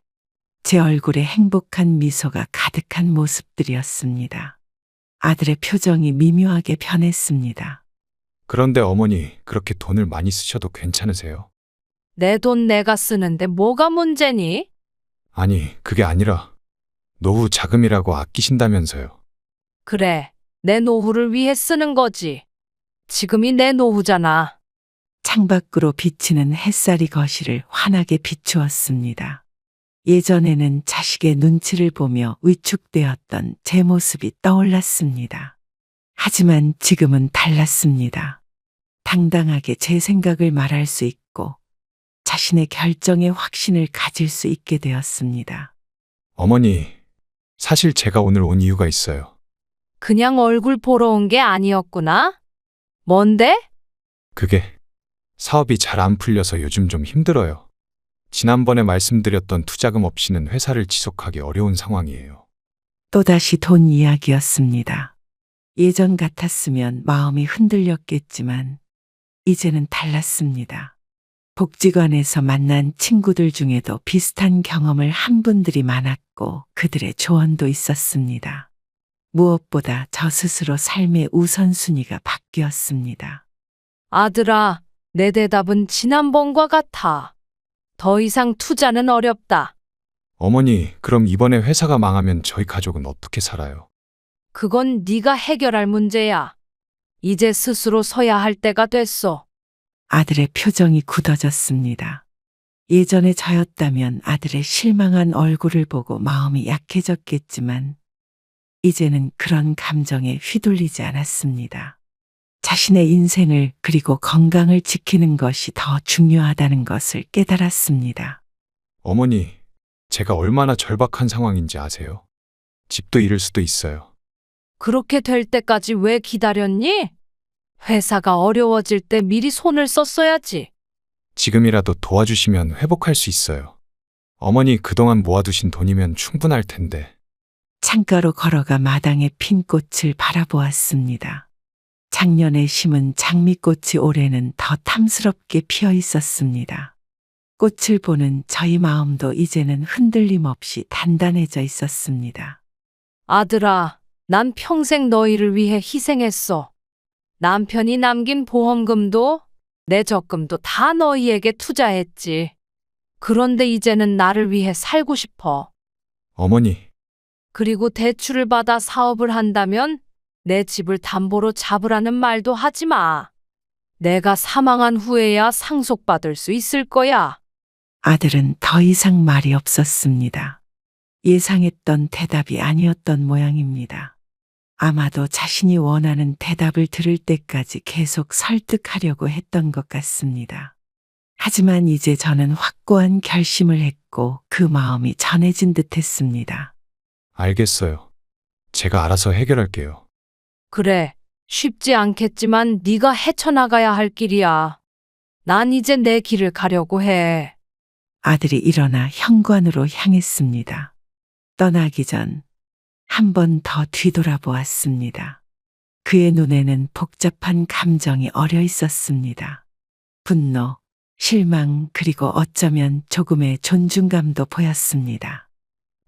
제 얼굴에 행복한 미소가 가득한 모습들이었습니다. 아들의 표정이 미묘하게 변했습니다. 그런데 어머니, 그렇게 돈을 많이 쓰셔도 괜찮으세요? 내 돈 내가 쓰는데 뭐가 문제니? 아니, 그게 아니라 노후 자금이라고 아끼신다면서요. 그래, 내 노후를 위해 쓰는 거지. 지금이 내 노후잖아. 창밖으로 비치는 햇살이 거실을 환하게 비추었습니다. 예전에는 자식의 눈치를 보며 위축되었던 제 모습이 떠올랐습니다. 하지만 지금은 달랐습니다. 당당하게 제 생각을 말할 수 있고 자신의 결정에 확신을 가질 수 있게 되었습니다. 어머니, 사실 제가 오늘 온 이유가 있어요. 그냥 얼굴 보러 온 게 아니었구나? 뭔데? 그게 사업이 잘 안 풀려서 요즘 좀 힘들어요. 지난번에 말씀드렸던 투자금 없이는 회사를 지속하기 어려운 상황이에요. 또다시 돈 이야기였습니다. 예전 같았으면 마음이 흔들렸겠지만 이제는 달랐습니다. 복지관에서 만난 친구들 중에도 비슷한 경험을 한 분들이 많았고 그들의 조언도 있었습니다. 무엇보다 저 스스로 삶의 우선순위가 바뀌었습니다. 아들아, 내 대답은 지난번과 같아. 더 이상 투자는 어렵다. 어머니, 그럼 이번에 회사가 망하면 저희 가족은 어떻게 살아요? 그건 네가 해결할 문제야. 이제 스스로 서야 할 때가 됐어. 아들의 표정이 굳어졌습니다. 예전에 저였다면 아들의 실망한 얼굴을 보고 마음이 약해졌겠지만 이제는 그런 감정에 휘둘리지 않았습니다. 자신의 인생을 그리고 건강을 지키는 것이 더 중요하다는 것을 깨달았습니다. 어머니, 제가 얼마나 절박한 상황인지 아세요? 집도 잃을 수도 있어요. 그렇게 될 때까지 왜 기다렸니? 회사가 어려워질 때 미리 손을 썼어야지. 지금이라도 도와주시면 회복할 수 있어요. 어머니, 그동안 모아두신 돈이면 충분할 텐데. 창가로 걸어가 마당에 핀 꽃을 바라보았습니다. 작년에 심은 장미꽃이 올해는 더 탐스럽게 피어 있었습니다. 꽃을 보는 저희 마음도 이제는 흔들림 없이 단단해져 있었습니다. 아들아, 난 평생 너희를 위해 희생했어. 남편이 남긴 보험금도 내 적금도 다 너희에게 투자했지. 그런데 이제는 나를 위해 살고 싶어. 어머니, 그리고 대출을 받아 사업을 한다면 내 집을 담보로 잡으라는 말도 하지 마. 내가 사망한 후에야 상속받을 수 있을 거야. 아들은 더 이상 말이 없었습니다. 예상했던 대답이 아니었던 모양입니다. 아마도 자신이 원하는 대답을 들을 때까지 계속 설득하려고 했던 것 같습니다. 하지만 이제 저는 확고한 결심을 했고 그 마음이 전해진 듯 했습니다. 알겠어요. 제가 알아서 해결할게요. 그래, 쉽지 않겠지만 네가 헤쳐나가야 할 길이야. 난 이제 내 길을 가려고 해. 아들이 일어나 현관으로 향했습니다. 떠나기 전 한 번 더 뒤돌아보았습니다. 그의 눈에는 복잡한 감정이 어려 있었습니다. 분노, 실망, 그리고 어쩌면 조금의 존중감도 보였습니다.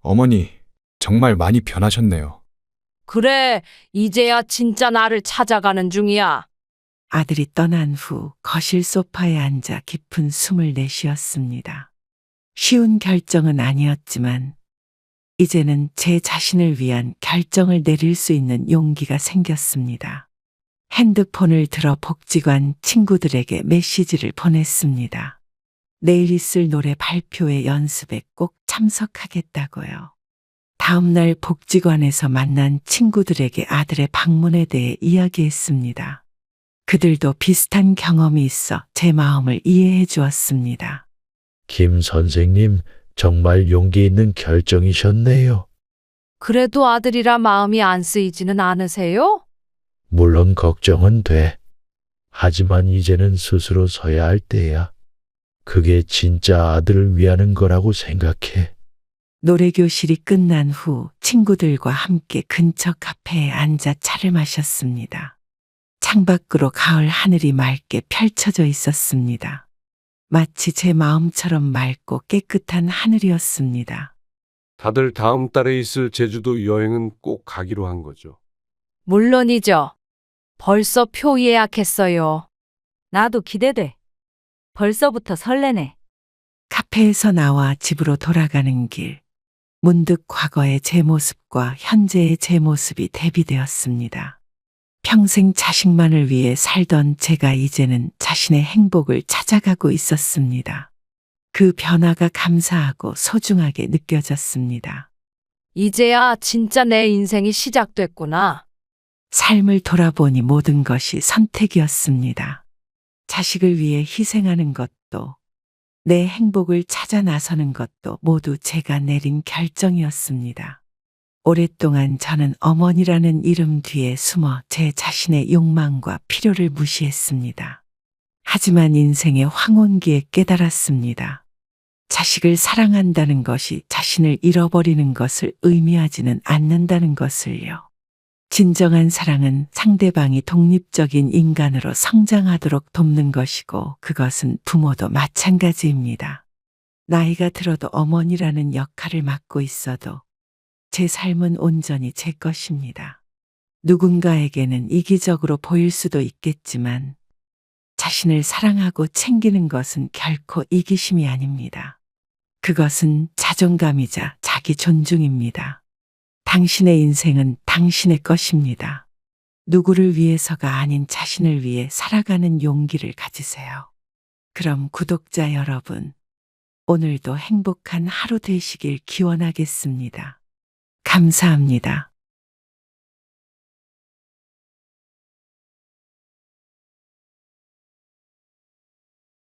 어머니, 정말 많이 변하셨네요. 그래, 이제야 진짜 나를 찾아가는 중이야. 아들이 떠난 후 거실 소파에 앉아 깊은 숨을 내쉬었습니다. 쉬운 결정은 아니었지만 이제는 제 자신을 위한 결정을 내릴 수 있는 용기가 생겼습니다. 핸드폰을 들어 복지관 친구들에게 메시지를 보냈습니다. 내일 있을 노래 발표회 연습에 꼭 참석하겠다고요. 다음 날 복지관에서 만난 친구들에게 아들의 방문에 대해 이야기했습니다. 그들도 비슷한 경험이 있어 제 마음을 이해해 주었습니다. 김 선생님, 정말 용기 있는 결정이셨네요. 그래도 아들이라 마음이 안 쓰이지는 않으세요? 물론 걱정은 돼. 하지만 이제는 스스로 서야 할 때야. 그게 진짜 아들을 위하는 거라고 생각해. 노래교실이 끝난 후 친구들과 함께 근처 카페에 앉아 차를 마셨습니다. 창밖으로 가을 하늘이 맑게 펼쳐져 있었습니다. 마치 제 마음처럼 맑고 깨끗한 하늘이었습니다. 다들 다음 달에 있을 제주도 여행은 꼭 가기로 한 거죠. 물론이죠. 벌써 표 예약했어요. 나도 기대돼. 벌써부터 설레네. 카페에서 나와 집으로 돌아가는 길. 문득 과거의 제 모습과 현재의 제 모습이 대비되었습니다. 평생 자식만을 위해 살던 제가 이제는 자신의 행복을 찾아가고 있었습니다. 그 변화가 감사하고 소중하게 느껴졌습니다. 이제야 진짜 내 인생이 시작됐구나. 삶을 돌아보니 모든 것이 선택이었습니다. 자식을 위해 희생하는 것도, 내 행복을 찾아 나서는 것도 모두 제가 내린 결정이었습니다. 오랫동안 저는 어머니라는 이름 뒤에 숨어 제 자신의 욕망과 필요를 무시했습니다. 하지만 인생의 황혼기에 깨달았습니다. 자식을 사랑한다는 것이 자신을 잃어버리는 것을 의미하지는 않는다는 것을요. 진정한 사랑은 상대방이 독립적인 인간으로 성장하도록 돕는 것이고 그것은 부모도 마찬가지입니다. 나이가 들어도 어머니라는 역할을 맡고 있어도 제 삶은 온전히 제 것입니다. 누군가에게는 이기적으로 보일 수도 있겠지만 자신을 사랑하고 챙기는 것은 결코 이기심이 아닙니다. 그것은 자존감이자 자기 존중입니다. 당신의 인생은 당신의 것입니다. 누구를 위해서가 아닌 자신을 위해 살아가는 용기를 가지세요. 그럼 구독자 여러분, 오늘도 행복한 하루 되시길 기원하겠습니다. 감사합니다.